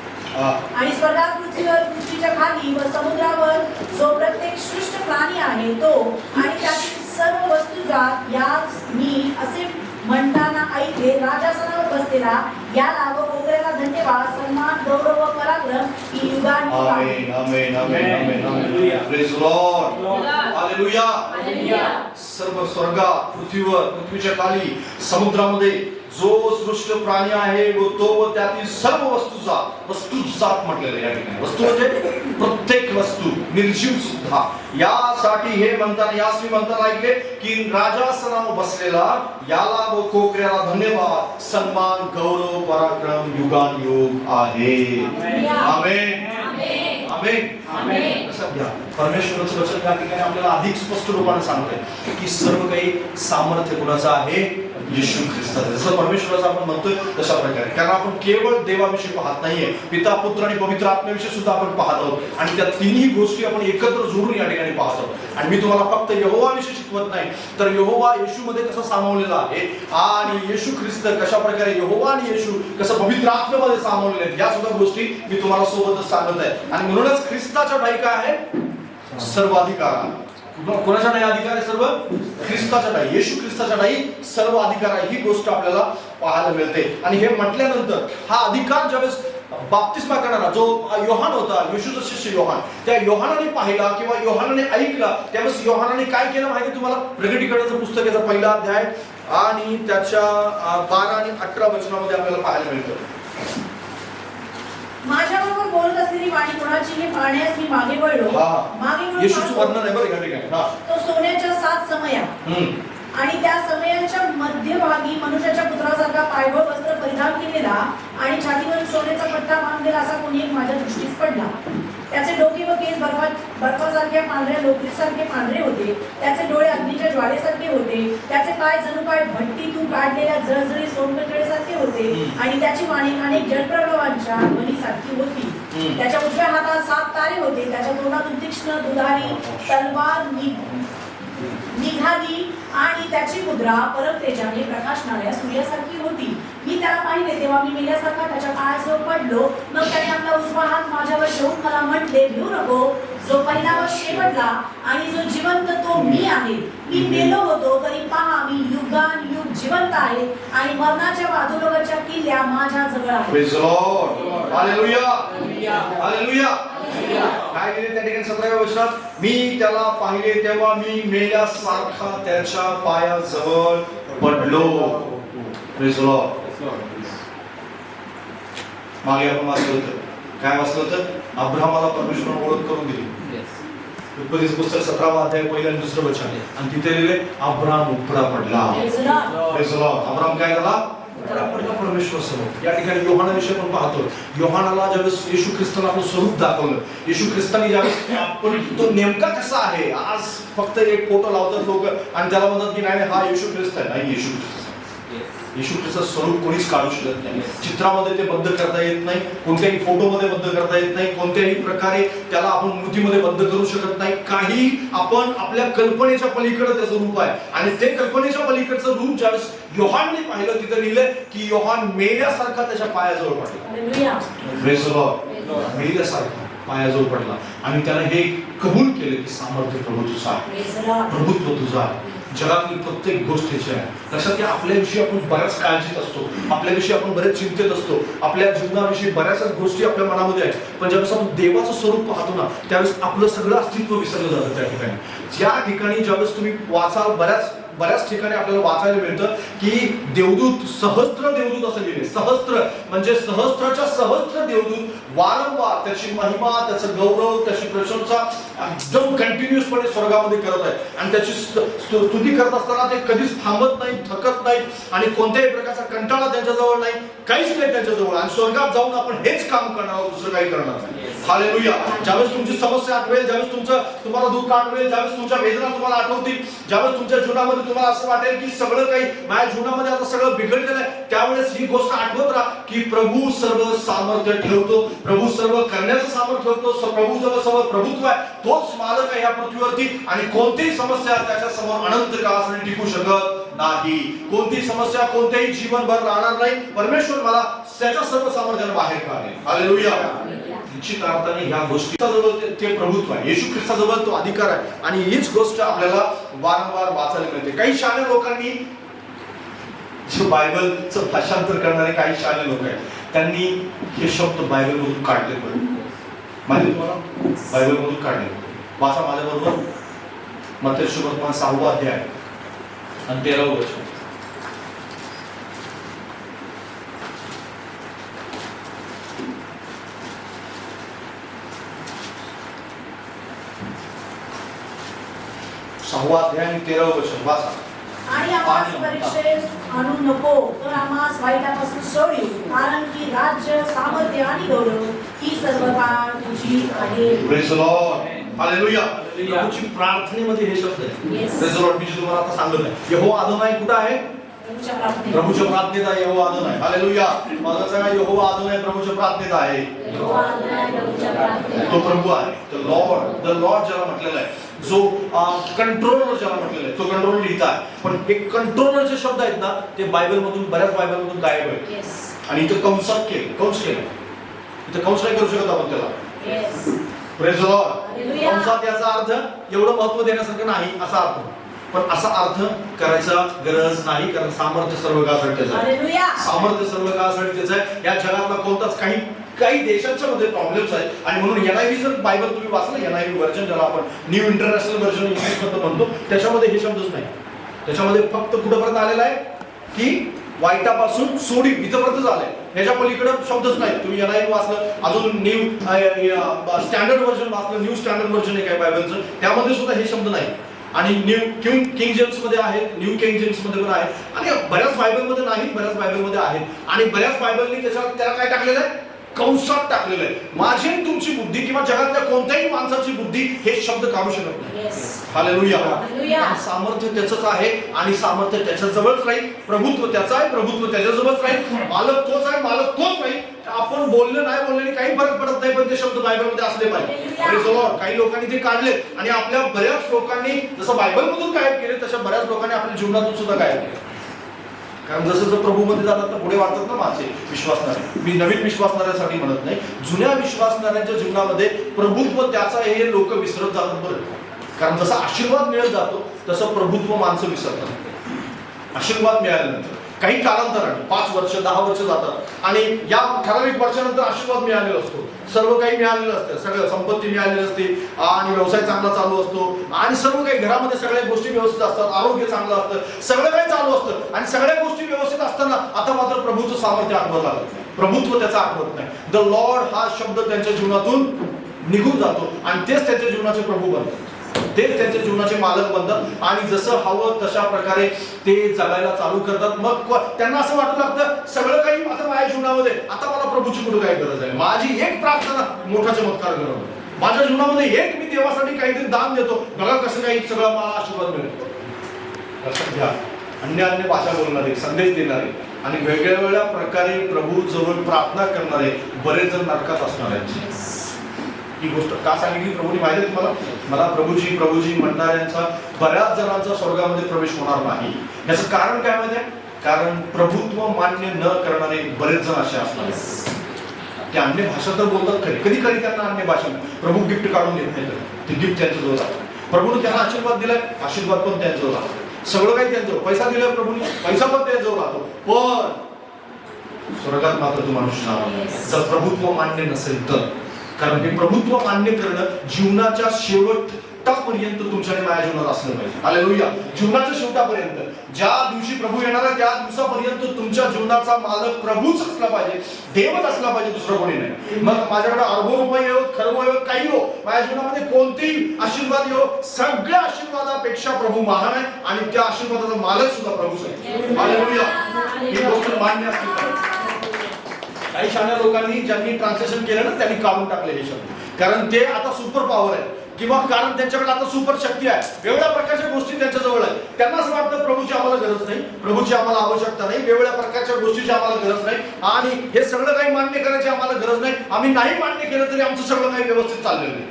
आणि स्वर्गात पृथ्वीवर पृथ्वीच्या खाली व समुद्रावर जो प्रत्येक सृष्ट प्राणी आहे तो आणि त्यातील सर्व वस्तुजात यास मी असे म्हणताना ऐकले राजासनावर बसलेला याला व कोपऱ्याला धन्यवाद सन्मान गौरव व पराक्रम की युगांनी. आमेन आमेन आमेन आमेन. Praise the lord. हालेलुया. सर्व स्वर्गात, पृथ्वीवर, पृथ्वीच्या खाली, समुद्रामध्ये जो सृष्ट प्राणी आहे व तो व त्यातील सर्व वस्तुजात म्हटलेलं आहे या ठिकाणी. वस्तू म्हणजे प्रत्येक वस्तू, निर्जीव सुद्धा. यासाठी हे म्हणताना, यास मी म्हणताना ऐकले की राजासनावर बसलेला याला व कोकऱ्याला धन्यवाद, सन्मान, गौरव, पराक्रम युगानुयुग आहे. आमेन. आमेन. लक्षात घ्या, परमेश्वराचं वचन या ठिकाणी आपल्याला अधिक स्पष्ट रूपाने सांगतंय की सर्व काही सामर्थ्य कुणाचं आहे? येशू ख्रिस्ताचं. जसं परमेश्वराचं आपण म्हणतोय तशा प्रकारे, कारण आपण केवळ देवाविषयी पाहत नाहीये, पिता, पुत्र आणि पवित्र आत्म्याविषयी सुद्धा आपण पाहत आहोत आणि त्या तिन्ही गोष्टी आपण एकत्र जोडून या ठिकाणी पाहत आहोत. आणि मी तुम्हाला फक्त यहोवाविषयी शिकवत नाही, तर यहोवा येशूमध्ये कसा सामावलेला आहे आणि येशू ख्रिस्त कशा प्रकारे, यहोवा आणि येशू कसं पवित्र आत्म्यामध्ये सामावलेले आहेत, या सुद्धा गोष्टी मी तुम्हाला सोबतच सांगत आहे. आणि म्हणूनच ख्रिस्ताच्या ठाई काय आहे? सर्व अधिकार. कोणाच्या ठाई अधिकार आहे? सर्व ख्रिस्ताच्या ठाई, येशू ख्रिस्ताच्या ठाई सर्व अधिकार आहे. ही गोष्ट आपल्याला पाहायला मिळते. आणि हे म्हटल्यानंतर हा अधिकार ज्यावेळेस बाप्तिस्मा करणारा जो योहान होता, येशूचा शिष्य योहान, त्या योहानाने पाहिला किंवा योहानाने ऐकला, त्यावेळेस योहानाने काय केलं माहिती तुम्हाला? प्रकटीकरणाचं पुस्तकाचा पहिला अध्याय आणि त्याच्या 12 आणि 18 वचनामध्ये आपल्याला पाहायला मिळतं. माझ्याबरोबर बोलत असलेली वाणी कोणाची हे पाहण्यास मी मागे वळलो. मागे वळून येशूचं वर्णन आहे बरं या ठिकाणी. तो सोन्याच्या 7 समया आणि त्या समयांच्या मध्यभागी मनुष्याच्या पुत्रासारखा पायघोळ वस्त्र परिधान केलेला आणि छातीवर सोन्याचा पट्टा बांधलेला असा कोणी एक माझ्या दृष्टीस पडला. त्याचे डोके व केस बर्फासारख्या पांढऱ्या लोकरीसारखे पांढरे होते. त्याचे डोळे अग्नीच्या ज्वालेसारखे होते. त्याचे पाय जणू काय भट्टीतून काढलेल्या जळजळी सोनपेटळेसारखे होते आणि त्याची वाणी अनेक जलप्रवाहांच्या ध्वनीसारखी होती. त्याच्या उजव्या हातात 7 तारे होते. त्याच्या तोंडातून तीक्ष्ण दुधारी तलवार निघाली आणि त्याची मुद्रा परम तेजाने प्रकाशणाऱ्या सूर्यासारखी होती. मी त्याला पाहिले तेव्हा मी मेल्यासारखा त्याच्या पायाजवळ पडलो. मग त्याने आपला उजवा हात माझ्यावर ठेवून मला म्हटले, भिऊ नको. जो पहिला व शेवटला आणि जो जिवंत तो मी आहे. मी मेलो होतो तरी पहा मी युगानुयुग जिवंत आहे आणि मरणाच्या वादुरोगाच्या किल्ल्या माझ्या जवळ आहेत. Praise the lord. Hallelujah. Hallelujah. काय केले त्या ठिकाणी 17व्या वचनात? मी त्याला पाहिले तेव्हा मी मेल्यासारखा त्याच्या पायाजवळ पडलो. Praise the Lord. मागे आपण वाचलं होतं, काय वाचलं होतं? अब्राहमाला परमेश्वराने ओळख करून दिली. उत्पत्तीचं पुस्तक 17वा अध्याय पहिलं आणि दुसरं वचन आहे. आणि तिथे लिहिले अब्राहम उपडा पडला. Praise the Lord. अब्राहम काय झाला? उपडा पडला परमेश्वर समोर. या ठिकाणी योहानाविषयी आपण पाहतो. योहानाला ज्यावेळेस येशू ख्रिस्ताने आपलं स्वरूप दाखवलं, येशू ख्रिस्ताने ज्यावेळेस आपण तो नेमका कसा आहे, आज फक्त एक फोटो लावतात लोक आणि त्याला म्हणतात की नाही हा येशू ख्रिस्त आहे. नाही, येशू ख्रिस्त. येशू ख्रिस्ताचं स्वरूप कोणीच काढू शकत नाही. चित्रामध्ये ते बद्ध करता येत नाही, कोणत्याही फोटोमध्ये बद्ध करता येत नाही, कोणत्याही प्रकारे त्याला आपण मूर्तीमध्ये बद्ध करू शकत नाही. काही आपण आपल्या कल्पनेच्या पलीकडे त्याचं रूप आहे. आणि ते कल्पनेच्या पलीकडचं रूप ज्यावेळेस योहानने पाहिलं, तिथे लिहिलंय की योहान मेल्यासारखा त्याच्या पायाजवळ पडला. Praise the Lord. मेल्यासारखा पायाजवळ पडला आणि त्याने हे कबूल केले की सामर्थ्य प्रभू तुझा आहे, प्रभुत्व तुझा आहे, जगातील प्रत्येक गोष्टीची आहे. लक्षात घ्या, आपल्याविषयी आपण बऱ्याच काळजीत असतो, आपल्याविषयी आपण बरेच चिंतेत असतो, आपल्या जीवनाविषयी बऱ्याच गोष्टी आपल्या मनामध्ये आहेत. पण ज्यावेळेस आपण देवाचं स्वरूप पाहतो ना, त्यावेळेस आपलं सगळं अस्तित्व विसरलं जातं. त्या ठिकाणी ज्या ठिकाणी ज्यावेळेस तुम्ही वाचाल, बऱ्याच ठिकाणी आपल्याला वाचायला मिळतं की देवदूत, सहस्त्र देवदूत असं लिहिले. सहस्त्र म्हणजे सहस्त्राच्या सहस्त्र देवदूत वारंवार त्याची महिमा, त्याचं गौरव, त्याची प्रशंसा एकदम कंटिन्युअसपणे स्वर्गामध्ये करत आहेत. आणि त्याची स्तुती करत असताना ते कधीच थांबत नाही, थकत नाही आणि कोणत्याही प्रकारचा कंटाळा त्यांच्याजवळ नाही, काहीच नाही त्यांच्याजवळ. आणि स्वर्गात जाऊन आपण हेच काम करणार आहोत, दुसरं काही करणार नाही. हालेलुया. ज्यावेळेस तुमची समस्या आठवेल, ज्यावेळेस तुम्हाला दुःख आठवेल, ज्यावेळेस तुमच्या वेदना तुम्हाला आठवतील, ज्यावेळेस तुमच्या जीवनामध्ये तुम्हाला असं वाटेल की सगळं काही माझ्या जीवनामध्ये आता सगळं बिघडलेलं आहे, त्यावेळेस ही गोष्ट आठवत राहा की प्रभू सर्व सामर्थ्य ठेवतो, प्रभू सर्व करण्याचं सामर्थ्य ठेवतो, प्रभू जवळ सर्व प्रभुत्व आहे, तोच मालक आहे या पृथ्वीवरती. आणि कोणतीही समस्या त्याच्या समोर अनंत काळासाठी टिकू शकत नाही. कोणतीही समस्या कोणत्याही जीवनभर राहणार नाही. परमेश्वर मला त्याच्या सर्व सामर्थ्याने बाहेर काढेल. हालेलुया. निश्चित अर्थाने ह्या गोष्टीजवळ ते प्रभुत्व आहे, येशू ख्रिस्ताजवळ तो अधिकार आहे. आणि हीच गोष्ट आपल्याला वारंवार वाचायला मिळते. काही शहाण्या लोकांनी, बायबलचं भाषांतर करणारे काही शहाणे लोक आहेत, त्यांनी हे शब्द बायबलमधून काढले. माहिती तुम्हाला? बायबलमधून काढले. वाचा माझ्याबरोबर मत्ती सुसमाचार 6वा अध्याय आणि 13व वचन. सहावा अध्याय आणि 13व वचन वाचा. आणि आम्हास परीक्षेस आणू नको, तर आम्हास वाईटापासून सोडू, कारण की राज्य, सामर्थ्य आणि गौरव ही सर्व काळ तुझी आहे. Praise the lord. हालेलुया. प्रभूची प्रार्थनेमध्ये हे शब्द आहे. Yes. Praise the lord. मी जे तुम्हाला आता सांगत आहे, यहोवा अदोनाय कुठं आहे? प्रभूच्या प्रार्थनेत. प्रभूच्या प्रार्थनेत आहे यहोवा अदोनाय. हालेलुया. माझा सांगा, यहोवा अदोनाय प्रभूच्या प्रार्थनेत आहे. यहोवा अदोनाय प्रभूच्या प्रार्थनेत. तो प्रभू आहे. द लॉर्ड ज्याला म्हटलेलं आहे, जो कंट्रोलर ज्याला म्हटलेलं आहे, तो कंट्रोलर लिहित आहे. पण हे कंट्रोलरचे शब्द आहेत ना, ते बायबलमधून, बऱ्याच बायबलमधून गायब आहेत. Yes. आणि इथं कंस केलं. इथं कंस नाही करू शकत आपण त्याला. Yes. Praise the Lord. Hallelujah. कंसात याचा अर्थ एवढं महत्व देण्यासारखं नाही असा अर्थ, पण असा अर्थ करायचा गरज नाही, कारण सामर्थ्य सर्व काळासाठीच आहे. Hallelujah. सामर्थ्य सर्व काळासाठीच आहे. या जगातला कोणताच काही देशांच्या मध्ये प्रॉब्लेम्स आहेत, आणि म्हणून NIV जर बायबल तुम्ही वाचलं, NIV व्हर्जन ज्याला आपण न्यू इंटरनॅशनल व्हर्जन इंग्लिश मध्ये म्हणतो, त्याच्यामध्ये हे शब्दच नाही. त्याच्यामध्ये फक्त कुठपर्यंत आलेला आहे की वाईटापासून सोडी, इथपर्यंत आलंय. ह्याच्या पलीकडे शब्दच नाही. तुम्ही NIV वाचलं, अजून न्यू स्टँडर्ड व्हर्जन वाचलं, न्यू स्टँडर्ड व्हर्जन आहे काय बायबलचं, त्यामध्ये सुद्धा हे शब्द नाही. आणि न्यू किंग जेम्स मध्ये आहेत, न्यू किंग जेम्स मध्ये पण आहेत, आणि बऱ्याच बायबलमध्ये नाही, बऱ्याच बायबलमध्ये आहेत. आणि बऱ्याच बायबलनी त्याला काय टाकलेलं आहे? कंसात टाकलेलं आहे. माझी आणि तुमची बुद्धी किंवा जगातल्या कोणत्याही माणसाची बुद्धी हे शब्द काढू शकत नाही. Yes. हालेलुया. Hallelujah. सामर्थ्य त्याचंच आहे, आणि सामर्थ्य त्याच्याजवळच राहील. प्रभुत्व त्याचं आहे, प्रभुत्व त्याच्याजवळच राहील. मालक तोच आहे, मालक तोच राहील. आपण बोललं नाही बोलल्याने काही फरक पडत नाही, पण ते शब्द बायबलमध्ये असले पाहिजे. Praise the Lord. काही लोकांनी ते काढले, आणि आपल्या बऱ्याच लोकांनी जसं बायबलमधून गायब केले, तशा बऱ्याच लोकांनी आपल्या जीवनातून सुद्धा गायब केले. कारण जसं जसं प्रभूमध्ये जातात ना, पुढे वाढतात ना माझे विश्वासणारे. मी नवीन विश्वासणाऱ्यासाठी म्हणत नाही, जुन्या विश्वासणाऱ्यांच्या जीवनामध्ये प्रभुत्व त्याचा हे लोक विसरत जातात. बरं, कारण जसा आशीर्वाद मिळत जातो तसं प्रभुत्व माणसं विसरतात. आशीर्वाद मिळाल्यानंतर काही कालांतराने 5 वर्ष 10 वर्ष जातात, आणि या ठराविक वर्षानंतर आशीर्वाद मिळालेला असतो, सर्व काही मिळालेलं असतं, सगळं संपत्ती मिळालेली असते, आणि व्यवसाय चांगला चालू असतो, आणि सर्व काही घरामध्ये सगळ्या गोष्टी व्यवस्थित असतात, आरोग्य चांगलं असतं, सगळं काही चालू असतं, आणि सगळ्या गोष्टी व्यवस्थित असताना आता मात्र प्रभूचं सामर्थ्य आठवत लागत नाही, प्रभुत्व त्याचं आठवत नाही. द लॉर्ड हा शब्द त्यांच्या जीवनातून निघून जातो, आणि तेच त्यांच्या जीवनाचे प्रभू बनतात, तेच त्यांच्या जीवनाचे मालक बनतात, आणि जसं हवं तशा प्रकारे ते जगायला चालू करतात. मग त्यांना असं वाटू लागतं, सगळं काही आता माझ्या जीवनामध्ये, आता मला प्रभूची कुठे काय गरज आहे, माझी एक प्रार्थना मोठा चमत्कार घडवतो, माझ्या जीवनामध्ये एक मी देवासाठी काहीतरी दान देतो, बघा कसं काही सगळं मला आशीर्वाद मिळतो. लक्षात घ्या, अन्य भाषा बोलणारे, संदेश देणारे, आणि वेगवेगळ्या प्रकारे प्रभू जवळ प्रार्थना करणारे बरेच जण नरकात असणार आहेत. ही गोष्ट का सांगितली प्रभूने माहिती आहे तुम्हाला? मला प्रभूजी म्हणणाऱ्यांचा बऱ्याच जणांचा स्वर्गामध्ये प्रवेश होणार नाही. याचं कारण काय माहिती आहे? कारण प्रभुत्व मान्य न करणारे बरेच जण असे असणार. ते अन्य भाषा तर बोलतात खरे, कधी कधी त्यांना अन्य भाषा प्रभू गिफ्ट काढून देत नाही, ते गिफ्ट त्यांच्याजवळ राहतं. प्रभूने त्यांना आशीर्वाद दिलाय, आशीर्वाद पण त्यांच्याजवळ राहतो, सगळं काही त्यांच्याजवळ. पैसा दिलाय प्रभूने, पैसा पण त्यांच्याजवळ राहतो, पण स्वर्गात मात्र तो माणूस नाही जर प्रभुत्व मान्य नसेल तर. कारण हे प्रभुत्व मान्य करणं जीवनाच्या शेवटापर्यंत तुमच्या आणि माझ्या जीवनात असलं पाहिजे. हालेलुया. जीवनाच्या शेवटापर्यंत, ज्या दिवशी प्रभू येणार आहे त्या दिवसापर्यंत तुमच्या जीवनाचा मालक प्रभूच असला पाहिजे, देवच असला पाहिजे, दुसरं कोणी नाही. मग माझ्याकडे अरबो रुपये येऊ, खरबो येऊ, काही हो, माझ्या जीवनामध्ये कोणतेही आशीर्वाद येऊ, सगळ्या आशीर्वादापेक्षा प्रभू महान आहे, आणि त्या आशीर्वादाचा मालक सुद्धा प्रभूच आहे. हालेलुया. ही गोष्ट मान्य असली पाहिजे. काही शाळा लोकांनी ज्यांनी ट्रान्सलेशन केलं ना, त्यांनी काढून टाकले हे शब्द, कारण ते आता सुपर पॉवर आहे, किंवा कारण त्यांच्याकडे आता सुपर शक्ती आहे, वेगवेगळ्या प्रकारच्या गोष्टी त्यांच्याजवळ आहे. त्यांना असं वाटतं प्रभूची आम्हाला गरज नाही, प्रभूची आम्हाला आवश्यकता नाही, वेगवेगळ्या प्रकारच्या गोष्टीची आम्हाला गरज नाही, आणि हे सगळं काही मान्य करायची आम्हाला गरज नाही, आम्ही नाही मान्य केलं तरी आमचं सगळं काही व्यवस्थित चाललेलं आहे.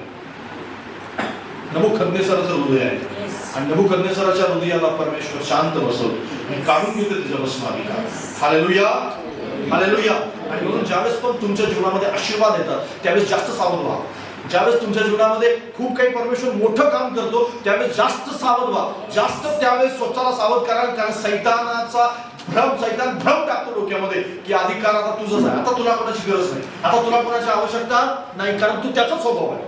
नबुकदनेस्सराचं हृदय आहे, आणि नबुकदनेस्सराच्या हृदयाला परमेश्वर शांत बसवतो, काढून घेतो त्याच्यापासून अधिकार. Hallelujah, hallelujah. आणि म्हणून ज्यावेळेस पण तुमच्या जीवनामध्ये आशीर्वाद येतात त्यावेळेस जास्त सावध व्हा. ज्यावेळेस तुमच्या जीवनामध्ये खूप काही परमेश्वर मोठं काम करतो त्यावेळेस जास्त सावध व्हा, जास्त त्यावेळेस स्वतःला सावध करा. कारण सैतान भ्रम टाकतो डोक्यामध्ये की अधिकार आता तुझंच आहे, आता तुला कोणाची गरज नाही, आता तुला कोणाची आवश्यकता नाही, कारण तू त्याचा स्वभाव आहे.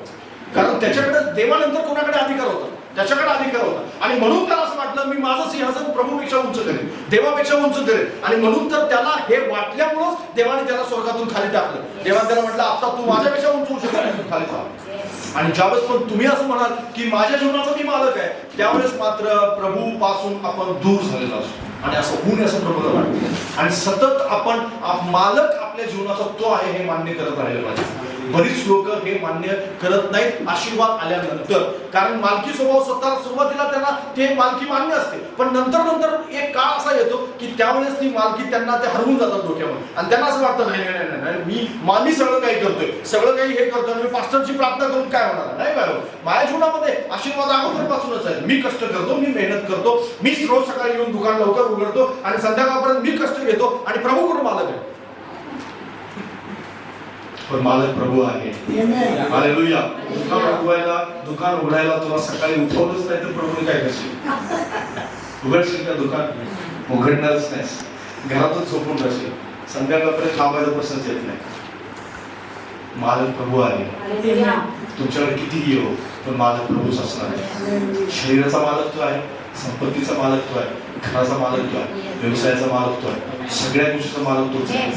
कारण त्याच्याकडे देवानंतर कोणाकडे अधिकार होता? त्याच्याकडे अधिकार होता आणि म्हणून त्याला असं वाटलं मी माझं सिंहासन प्रभूपेक्षा उंच करेन, देवापेक्षा उंच करेन. आणि म्हणून तर त्याला हे वाटल्यामुळंच देवाने त्याला स्वर्गातून खाली टाकलं. देवाने त्याला म्हटलं आता तू माझ्यापेक्षा उंच होऊ शकत नाही, खाली जा. आणि ज्यावेळेस पण तुम्ही असं म्हणाल की माझ्या जीवनाचा मी मालक आहे, त्यावेळेस मात्र प्रभू पासून आपण दूर झालेलो असतो. आणि असं होऊ नये असं प्रभूला वाटतं. आणि सतत आपण मालक आपल्या जीवनाचा तो आहे हे मान्य करत राहिले पाहिजे. बरीच लोक हे मान्य करत नाहीत आशीर्वाद आल्यानंतर, कारण मालकी स्वभाव स्वतः सुरुवातीला त्यांना ते मालकी मान्य असते, पण नंतर नंतर एक काळ असा येतो की त्यावेळेस ती मालकी त्यांना ते हरवून जातात डोक्यामध्ये. आणि त्यांना असं वाटतं नाही नाही नाही नाही मी सगळं काही करतोय, सगळं काही हे करतोय, मी पास्टरची प्रार्थना करून काय होणार नाही. काय माझ्या जीवनामध्ये आशीर्वाद अगोदरपासूनच आहे. मी कष्ट करतो, मी मेहनत करतो, मी रोज सकाळी येऊन दुकान लवकर उघडतो आणि संध्याकाळपर्यंत मी कष्ट घेतो आणि प्रभू कुठे मालक आहे. पण मालक प्रभू आहे. हालेलुया. दुकान उघडायला तुला सकाळी उठवलंच नाही तर प्रभूने काय करशील? उघडशील का दुकान? उघडणारच नाहीस, घरातच झोपून राहशील, संध्याकाळपर्यंत थांबायचा प्रश्नच येत नाही. मालक प्रभू आहे. तुमच्याकडे कितीही येऊ पण मालक प्रभूच असणार आहे. शरीराचा मालक तो आहे, संपत्तीचा मालक तो आहे, घराचा मालक तो आहे, व्यवसायाचा मालक तो आहे, सगळ्या गोष्टीचा मालक तोच आहे.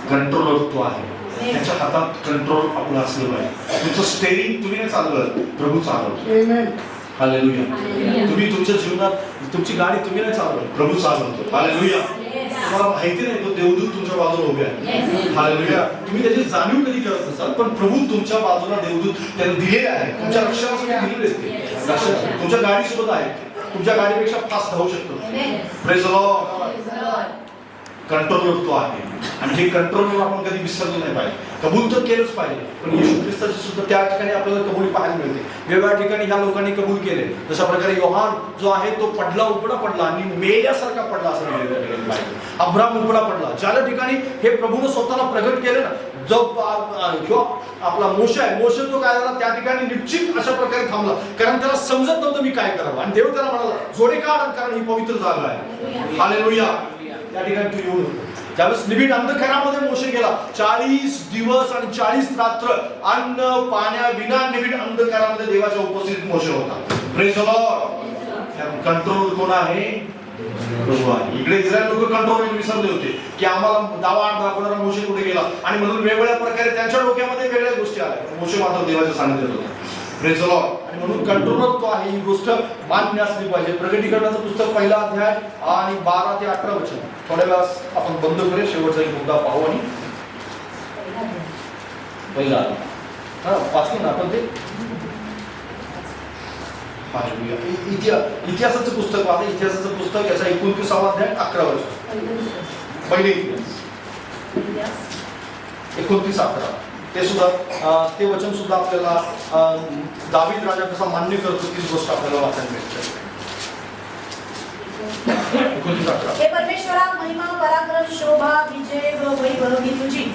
कंट्रोलर तो आहे. त्याच्या हातात कंट्रोल आपलं असलं पाहिजे. तुमचं स्टेरिंग तुम्ही नाही चालवत, प्रभू चालवतो. हालेलुया. तुम्ही तुमच्या जीवनात तुमची गाडी तुम्ही नाही चालवत, प्रभू चालवतो. हालेलुया. तुम्हाला माहिती नाही तो देवदूत तुमच्या बाजूला उभे आहे. हालेलुया. तुम्ही त्याची जाणीव कधी करत नसाल, पण प्रभू तुमच्या बाजूला देवदूत त्यांना दिलेले आहे. तुमच्या रक्षणासाठी दिलेले असते. तुमच्या गाडी सोबत आहे, तुमच्या गाडीपेक्षा फास्ट धावू शकतो. Praise the Lord. कंट्रोलर तो आहे. आणि हे कंट्रोलर आपण कधी विसरलं नाही पाहिजे. कबूल तर केलंच पाहिजे, पण येशू ख्रिस्ताची सुद्धा त्या ठिकाणी आपल्याला कबुली पाहायला मिळते. वेगवेगळ्या ठिकाणी ह्या लोकांनी कबूल केले. जशा प्रकारे योहान जो आहे तो पडला, उपडा पडला आणि मेल्यासारखा पडला असं पाहिजे. अब्राम उपडा पडला. ज्या ठिकाणी हे प्रभूने स्वतःला प्रगट केले ना, जो आपला मोशे आहे, मोशे तो काय झाला त्या ठिकाणी निश्चित अशा प्रकारे थांबला, कारण त्याला समजत नव्हतं मी काय करावं. आणि देव त्याला म्हणाला जोडे काढ, कारण ही पवित्र जागा आहे. हालेलुया. त्या ठिकाणी तू येऊ नको. त्यावेळेस निबिड अंधकारामध्ये मोशे गेला. 40 दिवस आणि 40 रात्र अन्न पाण्या विना निबिड अंधकारामध्ये देवाच्या उपस्थितीत मोशे होता. Praise the lord. कंट्रोल कोण आहे? प्रभू आहे. इकडे इस्रायल लोक कंट्रोल विसरले होते की आम्हाला दावा दाखवणारा मोशे कुठे गेला, आणि म्हणून वेगवेगळ्या प्रकारे त्यांच्या डोक्यामध्ये वेगळ्या गोष्टी आल्या. मोशे मात्र देवाच्या सानिध्यात होता. Praise the Lord. आणि म्हणून कंट्रोलर तो आहे, ही गोष्ट मान्य असली पाहिजे. प्रकटीकरणाचं पुस्तक 1 अध्याय आणि 12 ते 18 वचन थोड्या वेळास आपण बंद करूया. शेवटचा एक मुद्दा पाहू. आणि पहिला वाचलं ना आपण ते इतिहासाचं पुस्तक वाचा. इतिहासाचं पुस्तक याचा 29 अध्याय 11 वचन. पहिले इतिहास 29:11. ते सुद्धा ते वचन सुद्धा आपल्याला दावीद राजा कसा मान्य करतो तीच गोष्ट आपल्याला वाचायला मिळते. 29:11. हे परमेश्वरा, महिमा, पराक्रम, शोभा, विजय व वैभव ही तुझीच.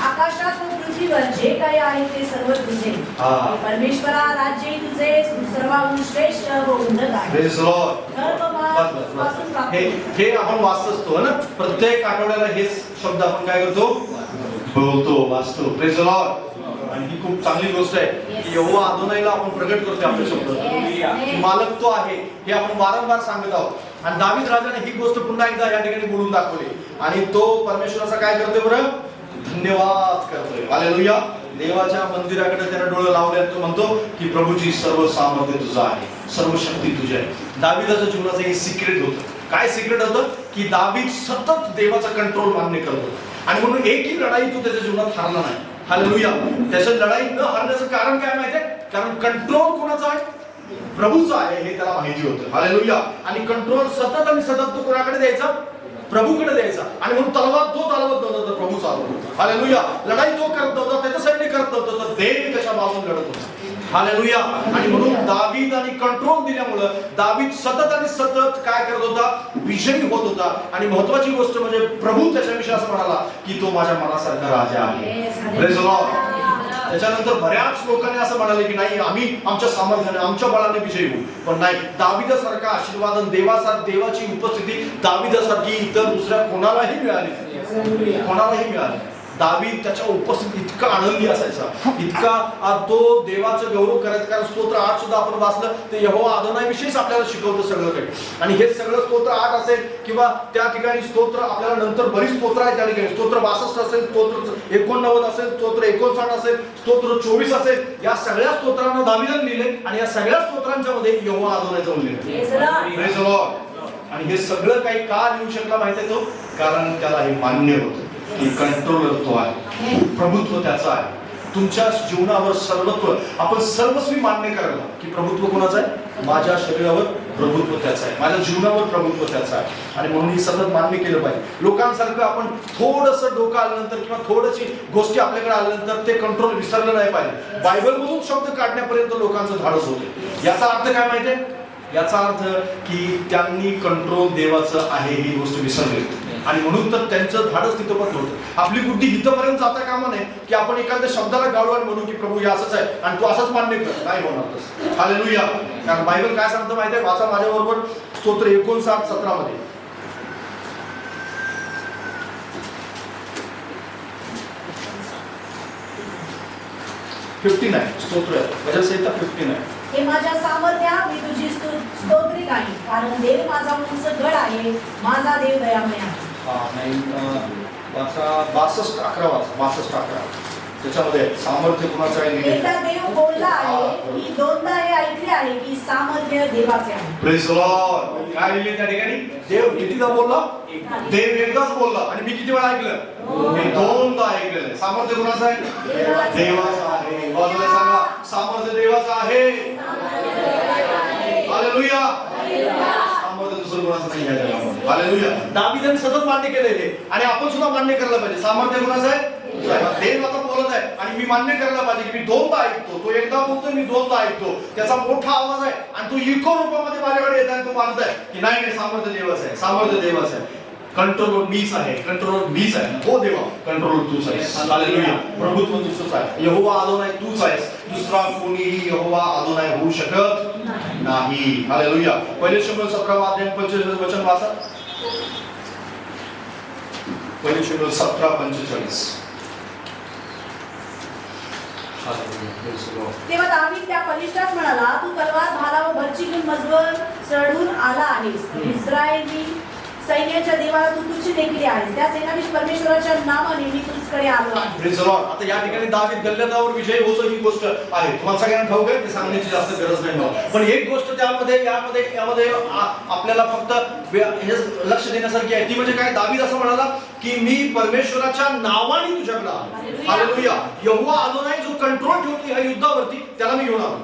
आकाशात व पृथ्वीवर जे काही आहे ते सर्व तुझे. परमेश्वरा, राज्य तुझे, सर्वाहून श्रेष्ठ व उन्नत आहे. हे आपण वाचत असतो ना, प्रत्येक आठवड्याला हेच शब्द आपण काय करतो, बोलतो, वाचतो. Praise the Lord. आणि ही खूप चांगली गोष्ट आहे की यहोवा अदोनाईला आपण प्रगट करतो आपल्या शब्दात. मालक तो आहे हे आपण वारंवार सांगत आहोत. आणि दावीद राजाने ही गोष्ट पुन्हा एकदा या ठिकाणी बोलून दाखवली. आणि तो परमेश्वराचा काय करतोय बरं? धन्यवाद करतोय. हालेलुया. देवाच्या मंदिराकडे त्याने डोळे लावले. तो म्हणतो की प्रभूची सर्व सामर्थ्य तुझं आहे, सर्व शक्ती तुझी आहे. दावीदाच्या जीवनाचं हे सिक्रेट होतं. काय सिक्रेट होतं? की दावीद सतत देवाचा कंट्रोल मान्य करत होता. आणि म्हणून एकही लढाई तू त्याच्या जीवनात हारला नाही. हालेलुया. त्याच्या लढाई न हारण्याचं कारण काय माहितीये? कारण कंट्रोल कोणाचा आहे? प्रभूचा आहे हे त्याला माहिती होतं. हालेलुया. आणि कंट्रोल सतत आणि सतत तो कोणाकडे द्यायचा? प्रभूकडे द्यायचा. आणि म्हणून तलवार तो चालवत नव्हता तर प्रभू चालवत होता. हालेलुया. लढाई तो करत नव्हता, त्याच्या सैन्य करत नव्हतं, तर देव त्याच्या बाजूने लढत होता. हालेलुया. आणि म्हणून दावीद आणि कंट्रोल दिल्यामुळं दावीद सतत आणि सतत काय करत होता? विजयी होत होता. आणि महत्वाची गोष्ट म्हणजे प्रभू त्याच्याविषयी असं म्हणाला की तो माझ्या मनासारखा राजा आहे. Praise the Lord. त्याच्यानंतर बऱ्याच लोकांनी असं म्हणाले की नाही आम्ही आमच्या सामर्थ्याने आमच्या बळाने विजयी होऊ. पण नाही, दावीदासारखा आशीर्वाद, देवाची उपस्थिती दावीदासारखी इतर दुसऱ्या कोणालाही मिळाली, कोणालाही मिळाली. दावीद त्याच्या उपस्थितीत इतका आनंदी असायचा, इतका तो देवाचं गौरव करायचा. कारण स्तोत्र 8 सुद्धा आपण वाचलं ते यहोवा अदोनाय विषयीच आपल्याला शिकवतं सगळं काही. आणि हे सगळं स्तोत्र 8 असेल किंवा त्या ठिकाणी स्तोत्र आपल्याला नंतर बरीच स्तोत्र आहेत त्या ठिकाणी. स्तोत्र 62 असेल, स्तोत्र 89 असेल, स्तोत्र 59 असेल, स्तोत्र 24 असेल. या सगळ्या स्तोत्रांना दावीदाने लिहिले आणि या सगळ्या स्तोत्रांच्या मध्ये यहोवा अदोनायचं उल्लेख आहे. Praise the Lord. आणि हे सगळं काही का लिहू शकला माहिती आहे तो? कारण त्याला हे मान्य होतं की कंट्रोलर तो आहे, प्रभुत्व त्याचं आहे. तुमच्या जीवनावर सर्वत्व आपण सर्वस्वी मान्य करायला की प्रभुत्व कोणाचं आहे? माझ्या शरीरावर प्रभुत्व त्याचं आहे, माझ्या जीवनावर प्रभुत्व त्याचं आहे. आणि म्हणून हे सतत मान्य केलं पाहिजे. लोकांसारखं आपण थोडंसं डोकं आल्यानंतर किंवा थोडीशी गोष्टी आपल्याकडे आल्यानंतर ते कंट्रोल विसरलं नाही पाहिजे. बायबलमधून शब्द काढण्यापर्यंत लोकांचं धाडस होते. याचा अर्थ काय माहिती आहे? याचा अर्थ की त्यांनी कंट्रोल देवाचं आहे ही गोष्ट विसरली आणि म्हणून तर त्यांचं धाडस तिथं पण होतं. आपली बुद्धी इथंपर्यंत जाता कामा नये की आपण एखाद्या शब्दाला गाळू आणि म्हणू की प्रभू हे असंच आहे आणि तू असंच मान्य कर. नाही होणार तसं. हालेलुया. कारण बायबल काय सांगतं माहिती आहे? वाचा माझ्याबरोबर स्तोत्र 59:17 मध्ये. स्तोत्र भजन संहिता 59. हे माझ्या सामर्थ्या मी तुझी स्तोत्री गाईन, कारण देव माझा उंच गड आहे, माझा देव दयामय आहे. वाचा 62:11 वाचा. 62:11 त्याच्यामध्ये सामर्थ्य कुणाचं आहे? एकदा देव बोलला आहे, मी दोनदा हे ऐकले आहे की सामर्थ्य देवाचे आहे. Praise the Lord. काय लिहिले त्या ठिकाणी? देव कितीदा बोलला? देव एकदाच बोलला. आणि मी किती वेळा ऐकलं? मी दोनदा ऐकलेलं. सामर्थ्य कुणाचं आहे? देवाचं आहे. बाजूला सांगा, सामर्थ्य देवाचं आहे. हालेलुया. सामर्थ्य दुसरं कोणाचं नाही आहे. हालेलुया. दावीदाने सतत मान्य केलेले आणि आपण सुद्धा मान्य करायला पाहिजे. सामर्थ्य कुणाचं आहे? देव आता बोलत आहे आणि मी मान्य करायला पाहिजे की मी दोनदा ऐकतो. तो एकदा बोलतो, मी दोनदा ऐकतो. त्याचा मोठा आवाज आहे आणि तो इको रूपामध्ये माझ्याकडे येत आहे. तो मानत आहे की नाही नाही सामर्थ्य देवाचं आहे, सामर्थ्य देवाचं आहे. कंट्रोलर मीच आहे, कंट्रोलर मीच आहे. हो देवा, कंट्रोलर तूच आहेस. हालेलुया. प्रभुत्व तुझंच आहे. यहोवा अदोनाय तूच आहेस. दुसरा कोणीही यहोवा अदोनाय होऊ शकत नाही. हालेलुया. पहिले शमूएल 17:45 वचन वाचा. पहिले शमूएल 17:45. तेव्हा दावीद त्या बलिष्ठास म्हणाला, तू तलवार भाला व भरची घेऊन मजबूर चढून आला आहेस. इस्रायली सैन्याच्या देवाला तू तुझी देखील आहेस. त्या सेनाधीश परमेश्वराच्या नावाने मी तुझकडे आलो आहे. Praise the Lord. आता या ठिकाणी दावीद गल्ल्यावर विजय होतो ही गोष्ट आहे. तुम्हाला सगळ्यांना ठाऊक आहे, ते सांगण्याची जास्त गरज नाही. पण एक गोष्ट यामध्ये आपल्याला फक्त लक्ष देण्यासारखी आहे. ती म्हणजे काय? दावीद असं म्हणाला की मी परमेश्वराच्या नावाने तुझ्याकडे आलो. हालेलुया. यहोवा अदोनाय जो कंट्रोल ठेवतो या युद्धावरती त्याला मी घेऊन आलो.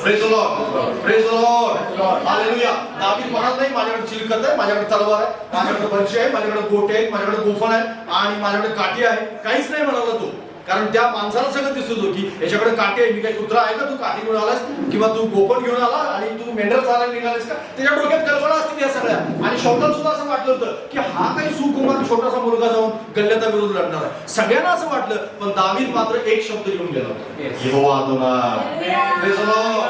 Praise the Lord. Praise the lord. Hallelujah. दावीद म्हणत नाही माझ्याकडे चिलखत आहे, माझ्याकडे तलवार आहे, माझ्याकडे बर्ची आहे, माझ्याकडे गोटे आहेत, माझ्याकडे गोफण आहे आणि माझ्याकडे काठी आहे. काहीच नाही म्हणाला तो. कारण त्या माणसाला सगळं दिसत होतं की याच्याकडे काठी आहे. मी काही कुत्रा आहे का? तू काठी घेऊन आलास किंवा तू गोफण घेऊन आला आणि तू मेंढर चालायला निघालास का? त्याच्या डोक्यात कल्पना असतील या सगळ्या. आणि शेवटाला सुद्धा असं वाटलं होतं की हा काही सुकुमार छोटासा मुलगा जाऊन गल्ल्याचा विरोध लढणार आहे. सगळ्यांना असं वाटलं. पण दावीद मात्र एक शब्द घेऊन गेला होता. यहोवा अदोनाय. Praise the lord.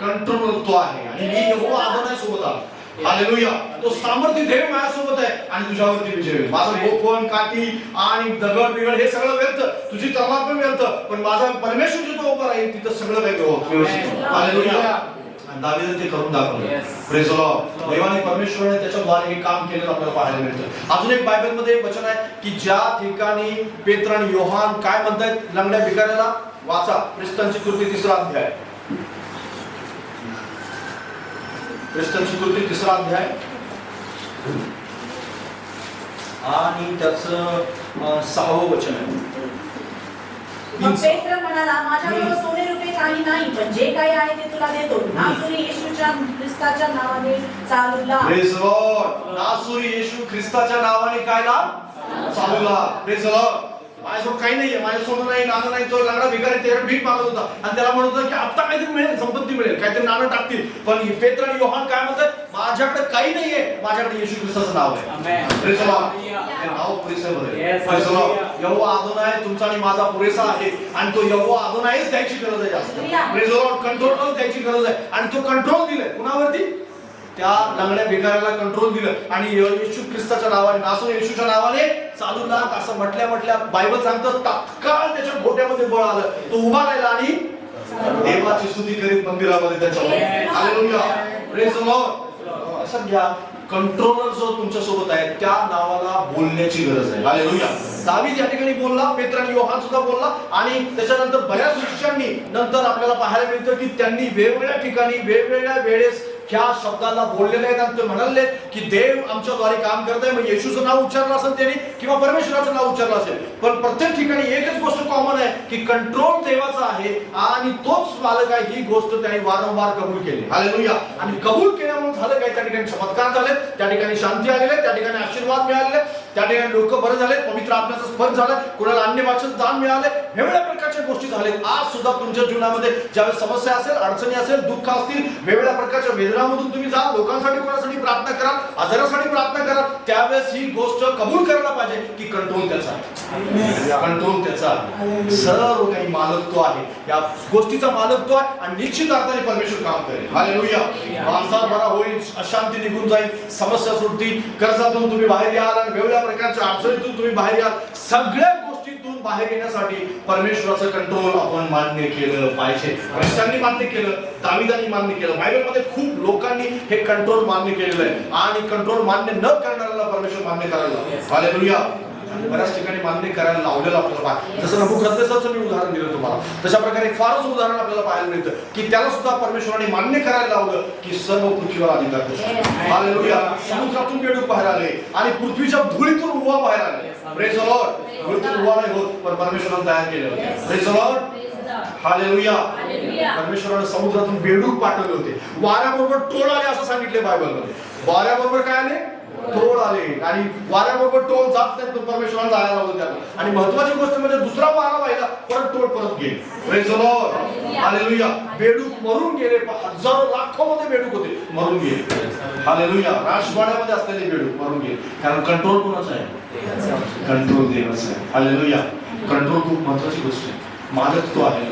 कंट्रोल तो आहे आणि मी यहोवा अदोनाय सोबत आलो. हालेलुया. तो सामर्थ्य देव माझ्यासोबत आहे आणि तुझ्यावरती विजय होईल. माझं गोफण, काठी आणि दगड बिगड हे सगळं व्यर्थ, तुझी तलवार पण व्यर्थ, पण माझा परमेश्वर जिथं उभा राहील तिथं सगळं काही व्यवस्थित. हालेलुया. आणि दावीदाने ते करून दाखवलं. Praise the Lord. देवाने परमेश्वराने त्याच्याद्वारे हे काम केलं आपल्याला पाहायला मिळतं. अजून एक बायबलमध्ये एक वचन आहे की ज्या ठिकाणी पेत्र आणि योहान काय म्हणतात लंगड्या भिकाऱ्याला? वाचा ख्रिस्तांची कृती 3रा अध्याय. ख्रिस्तांची कृती 3रा अध्याय आणि त्याचं 6वं वचन आहे. मग पेत्र म्हणाला, माझ्याजवळ सोने रुपये काही नाही, पण जे काही आहे ते तुला देतो. नासुरी येशूच्या ख्रिस्ताच्या नावाने चालूला. Praise the lord. नासुरी येशू ख्रिस्ताच्या नावाने काय ला? चालूला. Praise the lord. माझ्यासोबत काही नाहीये, माझ्या सोनं नाही, नाणं नाही. तो लंगडा भिकारी त्याला भीक मागत होता आणि त्याला म्हणत होता की आता काहीतरी मिळेल, संपत्ती मिळेल, काहीतरी नाणं टाकतील. पण पेत्र आणि योहान काय म्हणतात? माझ्याकडे काही नाहीये, माझ्याकडे येशू ख्रिस्ताचं नाव आहे. Praise the lord. हे नाव पुरेसं आहे. Praise the lord. यहोवा अदोनाय तुमचा आणि माझा पुरेसा आहे आणि तो यहोवा अदोनायच द्यायची गरज आहे जास्त. Praise the Lord. कंट्रोलच द्यायची गरज आहे आणि तो कंट्रोल दिलाय कुणावरती? त्या लंगड्या भिकाऱ्याला कंट्रोल दिलं आणि येशू ख्रिस्ताच्या नावाने, नासोन येशूच्या नावाने चालू लाग असं म्हटल्या बायबल सांगतं तात्काळ त्याच्या घोट्यामध्ये बळ आलं, तो उभा राहिला आणि देवाची स्तुती करीत मंदिरामध्ये त्याच्यामध्ये. Hallelujah, praise the Lord. सध्या कंट्रोलर जो तुमच्या सोबत आहे त्या नावाला बोलण्याची गरज आहे. हालेलुया. दावीद या ठिकाणी बोलला, पेत्र आणि योहान सुद्धा बोलला आणि त्याच्यानंतर बऱ्याच शिष्यांनी नंतर आपल्याला पाहायला मिळतं की त्यांनी वेगवेगळ्या ठिकाणी वेगवेगळ्या वेळेस ह्या शब्दाला बोललेले आहेत आणि ते म्हणाले की देव आमच्याद्वारे काम करत आहे. मग येशूचं नाव उच्चारलं असेल त्यांनी किंवा परमेश्वराचं नाव उच्चारलं असेल, पण प्रत्येक ठिकाणी एकच गोष्ट कॉमन आहे की कंट्रोल देवाचा आहे आणि तोच मालक आहे. ही गोष्ट त्यांनी वारंवार कबूल केली. हालेलुया. आणि कबूल केल्यामुळे झालं काय, त्या ठिकाणी चमत्कार झाले, त्या ठिकाणी शांती आलेले, त्या ठिकाणी आशीर्वाद मिळाले, त्या ठिकाणी लोक बरे झाले, पवित्र आत्म्याचा स्पर्श झाला, कुणाला अन्य भाषेत दान मिळाले, वेगवेगळ्या प्रकारच्या गोष्टी झालेत. आज सुद्धा तुमच्या जीवनामध्ये ज्यावेळेस समस्या असेल, अडचणी असेल, दुःख असतील, वेगवेगळ्या प्रकारच्या वेदनामधून तुम्ही जा, लोकांसाठी कोणासाठी प्रार्थना करा, आजारासाठी प्रार्थना करा, त्यावेळेस ही गोष्ट कबूल करायला पाहिजे की कंट्रोल त्याचा आहे. कंट्रोल त्याचा आहे. सर्व काही मालक तो आहे, या गोष्टीचा मालक तो आहे आणि निश्चित अर्थाने परमेश्वर काम करेल. हालेलुया. माणसा बरा होईल, अशांती निघून जाईल, समस्या सुटतील, कर्जातून तुम्ही बाहेर याल आणि वेगवेगळ्या प्रकारच्या अडचणीतून तुम्ही बाहेर याल. सगळ्या गोष्टीतून बाहेर येण्यासाठी परमेश्वराचं कंट्रोल आपण मान्य केलं पाहिजे. ख्रिस्तांनी मान्य केलं, दाविदांनी मान्य केलं, बायबलमध्ये खूप लोकांनी हे कंट्रोल मान्य केलेलं आहे आणि कंट्रोल मान्य न करणाऱ्याला परमेश्वर मान्य करायला. हालेलुया. बऱ्याच ठिकाणी मान्य करायला लावलेलं आपल्याला पाहिजे. जसं नबुकद्नेस्सरचं मी उदाहरण दिलं तुम्हाला, तशा प्रकारे फारच उदाहरण आपल्याला पाहायला मिळतं की त्याला सुद्धा परमेश्वराने मान्य करायला लावलं की सर्व पृथ्वीवर अधिकार करतो. हालेलुया. समुद्रातून बेडूक बाहेर आले आणि पृथ्वीच्या धुळीतून उवा बाहेर आले. Praise the Lord. धुळीतून उवा नाही होत, पण परमेश्वराने तयार केलं. Praise the lord. हालेलुया. परमेश्वराने समुद्रातून बेडूक पाठवले होते, वाऱ्याबरोबर टोळ आले असं सांगितले बायबलमध्ये. वाऱ्याबरोबर काय आले, टोळ आले आणि वाऱ्याबरोबर टोळ जात नाही, पण परमेश्वराने जायला लावलं त्याला. आणि महत्वाची गोष्ट म्हणजे दुसरा वारा व्हायला परत टोळ परत गेले. Praise the lord. हालेलुया. बेडूक मरून गेले, हजारो लाखो मध्ये बेडूक होते, मरून गेले. हालेलुया. राजवाड्यामध्ये असलेले बेडूक मरून गेले, कारण कंट्रोल कोणाचा आहे, कंट्रोल देवाचा आहे. हालेलुया. कंट्रोल खूप महत्वाची गोष्ट आहे. मालक तो आहे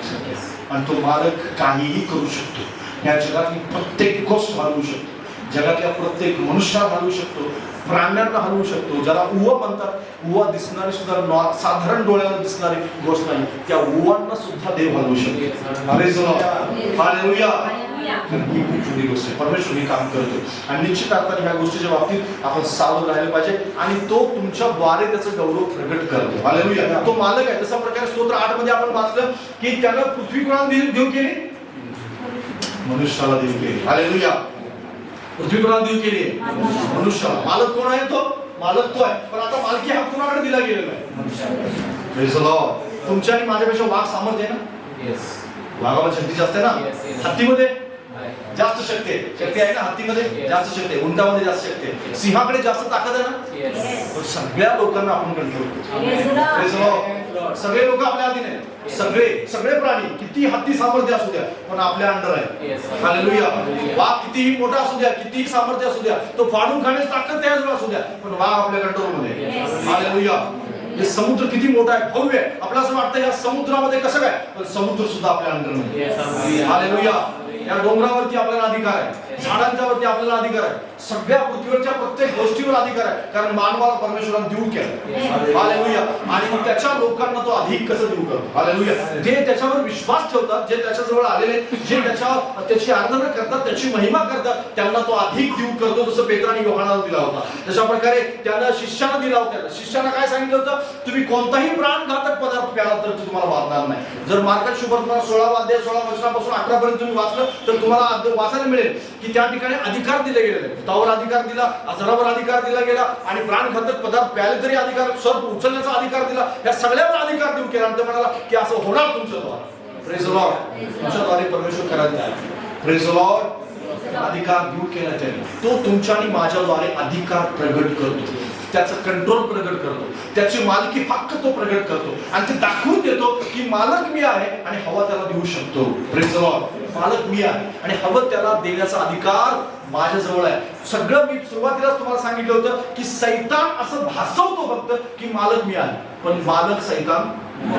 आणि तो मालक काहीही करू शकतो. या जगातली प्रत्येक गोष्ट हलवू शकतो, जगातल्या प्रत्येक मनुष्याला हलवू शकतो, प्राण्यांना हलवू शकतो. ज्याला उवा म्हणतात, उवा दिसणारी सुद्धा साधारण डोळ्याला दिसणारी गोष्ट नाही, त्या उवांना सुद्धा देव हलवू शकतो. हालेलुया. ही खूप मोठी गोष्ट आहे. परमेश्वर हे काम करतो आणि निश्चित अर्थाने ह्या गोष्टीच्या बाबतीत आपण सावध राहिलं पाहिजे आणि तो तुमच्या द्वारे त्याचं गौरव प्रकट करतो. हालेलुया. तो मालक आहे. तशा प्रकारे स्तोत्र 8 मध्ये आपण वाचलं की त्याला पृथ्वी कोणाला देव केली, मनुष्याला देव केली. हालेलुया. पृथ्वी कोणाला देव केली, मनुष्याला. मालक कोण आहे, तो मालक तो आहे, पण आता मालकी हा कोणाकडे दिला गेलेला आहे, प्रेज द लॉर्ड. तुमच्या आणि माझ्यापेक्षा वाघ सामर्थ्य आहे ना, वाघामध्ये शक्ती जास्त आहे ना, हत्तीमध्ये जास्त शक्ती आहे ना, हत्तीमध्ये जास्त शक्ती आहे, उंटामध्ये जास्त शक्ती आहे, सिंहाकडे जास्त ताकद आहे ना. सगळ्या लोकांना आपण कंट्रोल करतो. सगळे लोक आपल्या अधीन आहेत, सगळे प्राणी किती हत्ती सामर्थ्य असू द्या पण आपल्या अंडर आहे. हालेलुया. वाघ कितीही मोठा असू द्या, कितीही सामर्थ्य असू द्या, तो फाडून खाण्याची ताकद त्याजवळ असू द्या, पण वाघ आपल्या कंट्रोलमध्ये. हालेलुया. हे समुद्र किती मोठा आहे, भव्य आहे, आपल्याला असं वाटतं या समुद्रामध्ये कसं काय, पण समुद्र सुद्धा आपल्या अंडरमध्ये. हालेलुया. या डोंगरावरती आपल्याला अधिकार आहे, झाडांच्यावरती आपल्याला अधिकार आहे, सगळ्या पृथ्वीवरच्या प्रत्येक गोष्टीवर अधिकार आहे, कारण मानवाला परमेश्वराने देऊ केलं. हालेलुया. आणि त्याच्या लोकांना तो अधिक कसं देऊ करतो. हालेलुया. जे त्याच्यावर विश्वास ठेवतात, जे त्याच्याजवळ आलेले, जे त्याची आराधना करतात, त्याची महिमा करतात, त्यांना तो अधिक देऊ करतो. जसं पेत्राने योहानाला दिला होता, तशा प्रकारे त्यानं शिष्याला दिला होता. शिष्याला काय सांगितलं होतं, तुम्ही कोणताही प्राणघातक पदार्थ प्याला तर तुम्हाला वाचणार नाही. जर मार्कात शुभवर्तमान 16 अध्याय 16 वचनापासून 18 पर्यंत तुम्ही वाचलं तर तुम्हाला वाचायला मिळेल की त्या ठिकाणी अधिकार दिले गेले. भूतावर अधिकार दिला, आजारावर अधिकार दिला गेला आणि प्राणघातक पदार्थ प्याले तरी अधिकार, सर्प उचलण्याचा अधिकार दिला, या सगळ्यावर अधिकार देऊ केला. आणि ते म्हणाला की असं होणार तुमच्याद्वारे. Praise the lord. तुमच्याद्वारे परमेश्वर करायला. Praise the lord. अधिकार देऊ केला त्याने. तो तुमच्या आणि माझ्याद्वारे अधिकार प्रगट करतो, त्याचं कंट्रोल प्रगट करतो, त्याची मालकी हक्क तो प्रगट करतो आणि ते दाखवून देतो की मालक मी आहे आणि हवा त्याला देऊ शकतो. Praise the Lord. मालक मी आहे आणि हवं त्याला देण्याचा अधिकार माझ्याजवळ आहे. सगळं मी सुरुवातीलाच तुम्हाला सांगितलं होतं की सैतान असं भासवतो फक्त की मालक मी आहे, पण मालक सैतान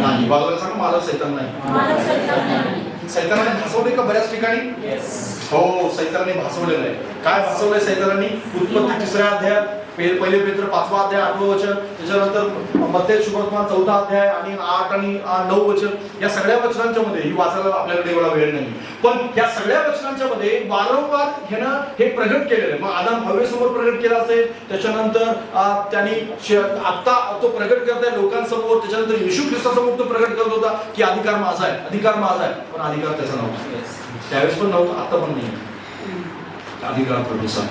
नाही. बाबाला सांगा, मालक सैतान नाही. सैतानाने भासवले का बऱ्याच ठिकाणी? हो, सैतानाने भासवलेलं आहे. काय भासवलंय सैतानाने? उत्पत्ती 3ऱ्या अध्यायात, पहिले पेत्र 5वा अध्याय 8वं वचन, त्याच्यानंतर मत्तेय शुभवर्तमान 4था अध्याय आणि 8 आणि 9 वचन, या सगळ्या वचनांच्या मध्ये ही वाचायला आपल्याकडे एवढा वेळ नाही, पण या सगळ्या वचनांच्या मध्ये वारंवार ह्यानं हे प्रगट केलेलं आहे. मग आदाम हव्वेसमोर प्रगट केला असेल, त्याच्यानंतर त्यांनी आता तो प्रगट करताय लोकांसमोर, त्याच्यानंतर येशू ख्रिस्तासमोर तो प्रगट करत होता की अधिकार माझा आहे, अधिकार माझा आहे, पण अधिकार त्याचा नव्हता. त्यावेळेस पण नव्हता, आता पण नाही. अधिकार प्रभूचा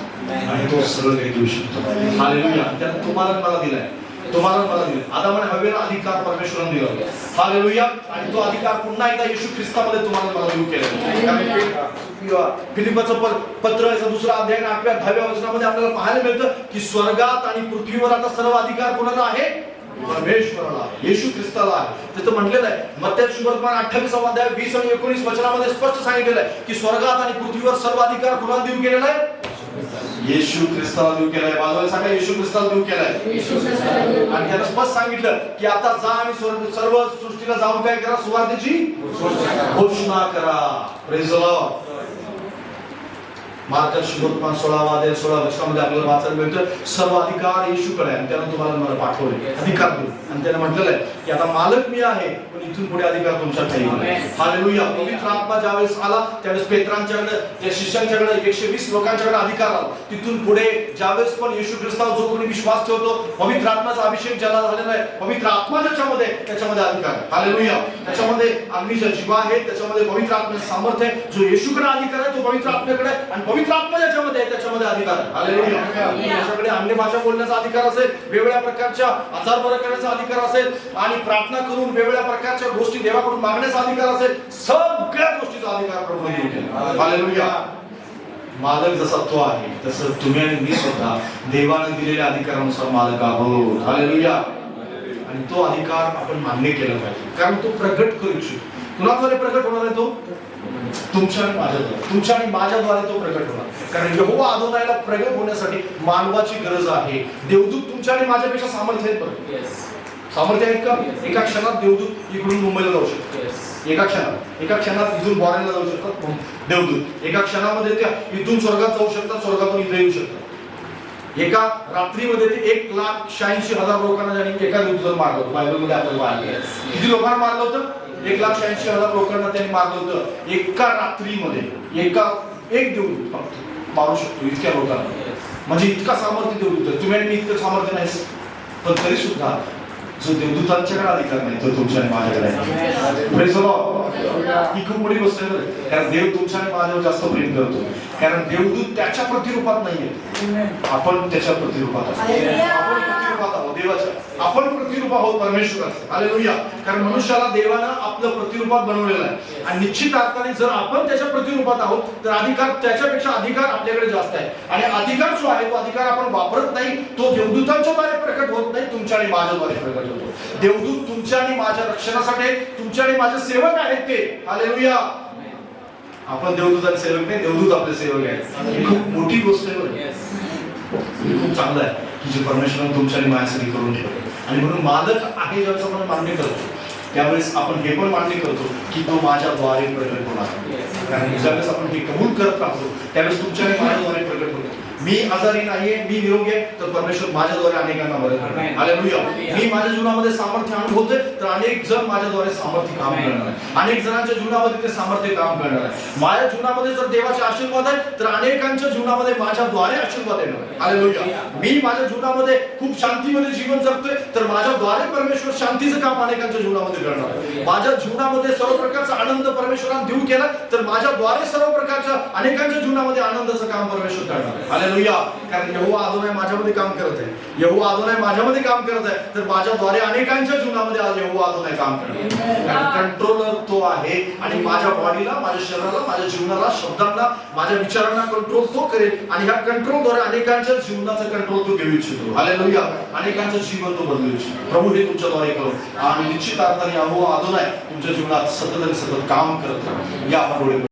आणि तो सगळं काही देऊ शकतो. हालेलुया. त्यात तुम्हाला मला दिलाय, तुम्हाला मला दिलाय. आदामाने हवेला अधिकार परमेश्वराने दिला. हालेलुया. आणि तो अधिकार पुन्हा एकदा येशू ख्रिस्तामध्ये तुम्हाला मला देऊ केला. फिलिप्पीचं पत्र याचा 2रा अध्याय 8व्या 10व्या वचनामध्ये आपल्याला पाहायला मिळतं की स्वर्गात आणि पृथ्वीवर आता सर्व अधिकार कोणाला आहे? परमेश्वराला, येशू ख्रिस्ताला आहे. तिथं म्हटलेलं आहे मत्तेय शुभवर्तमान 28वा अध्याय 20 आणि 19 वचनामध्ये स्पष्ट सांगितलेलं आहे की स्वर्गात आणि पृथ्वीवर सर्व अधिकार कोणाला देऊ केलेला आहे? येशू ख्रिस्ताला देऊ केलाय. बाजूला सांगा, येशू ख्रिस्ताला देऊ केलाय. आणि त्यानं स्पष्ट सांगितलं की आता जा आणि सर्व सृष्टीला जाऊन काय करा? सुवार्तेची घोषणा करा. Praise the Lord. मार्क शुभवर्तमान 16वा अध्याय 16 वचनामध्ये आपल्याला वाचायला मिळतं सर्व अधिकार येशूकडे आहे आणि त्यानं तुम्हाला मला पाठवले, अधिकार दिले. आणि त्यानं म्हटलेलं आहे की आता मालक मी आहे, पण इथून पुढे अधिकार तुमच्याकडे येईल. हालेलुया. पवित्र आत्मा ज्यावेळेस आला त्यावेळेस पेत्रांच्याकडे, त्या शिष्यांच्याकडे, 120 लोकांच्याकडे अधिकार आला. तिथून पुढे ज्यावेळेस पण येशू ख्रिस्तावर जो कोणी विश्वास ठेवतो, पवित्र आत्म्याचा अभिषेक ज्याला झालेला आहे, पवित्र आत्मा त्याच्यामध्ये अधिकार आहे. हालेलुया. त्याच्यामध्ये अग्नीच्या जीवा आहे, त्याच्यामध्ये पवित्र आत्म्याचं सामर्थ्य आहे. जो येशूकडे अधिकार आहे तो पवित्र आत्म्याकडे, आणि पवित्र आत्मा ज्याच्यामध्ये आहे त्याच्यामध्ये अधिकार आहे. हालेलुया. त्याच्याकडे अन्य भाषा बोलण्याचा अधिकार असेल, वेगवेगळ्या प्रकारच्या आजार बरे करण्याचा अधिकार असेल, आणि प्रार्थना करून वेगवेगळ्या प्रकारच्या गोष्टी देवाकडून मागण्याचा अधिकार असेल. सगळ्या गोष्टीचा अधिकार प्रभूने दिला आहे. हालेलुया. मालक जसा तो आहे तसं तुम्ही आणि मी स्वतः देवाने दिलेल्या अधिकारानुसार मालक आहोत. हालेलुया. आणि तो अधिकार आपण मान्य केला पाहिजे, कारण तो प्रगट करू इच्छितो. कुणाद्वारे प्रगट होणार आहे? तो तुमच्या आणि माझ्याद्वारे, तुमच्या आणि माझ्याद्वारे तो प्रगट होणार. कारण यहोवा अदोनायला प्रगट होण्यासाठी मानवाची गरज आहे. देवदूत तुमच्या आणि माझ्यापेक्षा सामर्थ्य आहेत. सामर्थ्य आहेत का? एका क्षणात देवदूत इकडून मुंबईला जाऊ शकतो. एका क्षणात इथून बॉरेला जाऊ शकतात देवदूत. एका क्षणामध्ये त्या इथून स्वर्गात जाऊ शकतात, स्वर्गातून इथे येऊ शकतात. एका रात्रीमध्ये ते 1,86,000 लोकांना एका देवदूताने मारलं होतं. बायबलमध्ये आपल्याला पाहिलं. किती लोकांना मारलं होतं? 1,86,000 लोकांना त्यांनी मारलं होतं एका रात्रीमध्ये. एक देवदूत फक्त मारू शकतो इतक्या लोकांना. म्हणजे इतका सामर्थ्य देवदूत. तुम्ही आणि मी इतकं सामर्थ्य नाही, पण तरी सुद्धा जो देवदूतांच्याकडे अधिकार नाही तो तुमच्या आणि माझ्याकडे आहे. Praise the Lord. ही खूप मोठी गोष्ट आहे, कारण देव तुमच्या आणि माझ्यावर जास्त प्रेम करतो. कारण देवदूत त्याच्या प्रतिरूपात नाहीये, आपण त्याच्या प्रतिरूपात आहोत. आपण प्रतिरूपात आहोत देवाच्या, आपण प्रतिरूप आहोत परमेश्वराचं. हालेलुया. कारण मनुष्याला देवानं आपलं प्रतिरूपात बनवलेलं आहे, आणि निश्चित अर्थाने जर आपण त्याच्या प्रतिरूपात आहोत तर अधिकार, त्याच्यापेक्षा अधिकार आपल्याकडे जास्त आहे. आणि अधिकार जो आहे तो अधिकार आपण वापरत नाही, तो देवदूतांच्याद्वारे प्रकट होत नाही, तुमच्या आणि माझ्याद्वारे प्रकट होतो. देवदूत तुमच्या आणि माझ्या रक्षणासाठी, तुमच्या आणि माझे सेवक आहेत ते. हालेलुया. आपण देवदूतांचे सेवक नाही, देवदूत आपले सेवक आहेत. ही खूप मोठी गोष्ट आहे, खूप चांगलं आहे की जे परमेश्वराने तुमच्या आणि माझ्यासाठी करून ठेवलं. आणि म्हणून मालक आहे ज्यावेळेस आपण मान्य करतो त्यावेळेस आपण हे पण मान्य करतो की तो माझ्याद्वारे प्रकट होणार. कारण ज्यावेळेस आपण हे कबूल करत राहतो त्यावेळेस तुमच्या आणि माझ्याद्वारे प्रकट होतो. मी आजारी नाहीये, मी निरोगी आहे, तर परमेश्वर माझ्याद्वारे अनेकांना बरं करणार. हालेलुया. मी माझ्या जीवनामध्ये सामर्थ्य अनुभवतोय तर अनेक जण माझ्याद्वारे सामर्थ्य काम करणार आहे. अनेक जणांच्या जीवनामध्ये ते सामर्थ्य काम करणार आहे. माझ्या जीवनामध्ये जर देवाचे आशीर्वाद आहे तर अनेकांच्या जीवनामध्ये माझ्याद्वारे आशीर्वाद येणार आहे. हालेलुया. मी माझ्या जीवनामध्ये खूप शांतीमध्ये जीवन जगतोय तर माझ्याद्वारे परमेश्वर शांतीचं काम अनेकांच्या जीवनामध्ये करणार आहे. माझ्या जीवनामध्ये सर्व प्रकारचा आनंद परमेश्वराने देऊ केला तर माझ्याद्वारे सर्व प्रकारच्या अनेकांच्या जीवनामध्ये आनंदाचं काम परमेश्वर करणार आहे. हालेलुया. कारण यहोवा अदोनाय माझ्यामध्ये काम करत आहे, यहोवा अदोनाय माझ्यामध्ये काम करत आहे, तर माझ्याद्वारे अनेकांच्या जीवनामध्ये आज यहोवा अदोनाय काम करत आहे. कंट्रोलर तो आहे, आणि माझ्या बॉडीला, माझ्या शरीराला, माझ्या जीवनाला, शब्दांना, माझ्या विचारांना कंट्रोल तो करेल. आणि ह्या कंट्रोलद्वारे अनेकांच्या जीवनाचा कंट्रोल तो घेऊ इच्छितो. हालेलुया. अनेकांचं जीवन तो बदलू इच्छितो. प्रभू हे तुमच्याद्वारे करो, आणि निश्चित अर्थाने यहोवा अदोनाय तुमच्या जीवनात सतत आणि सतत काम करत राहा. या आपण डोळे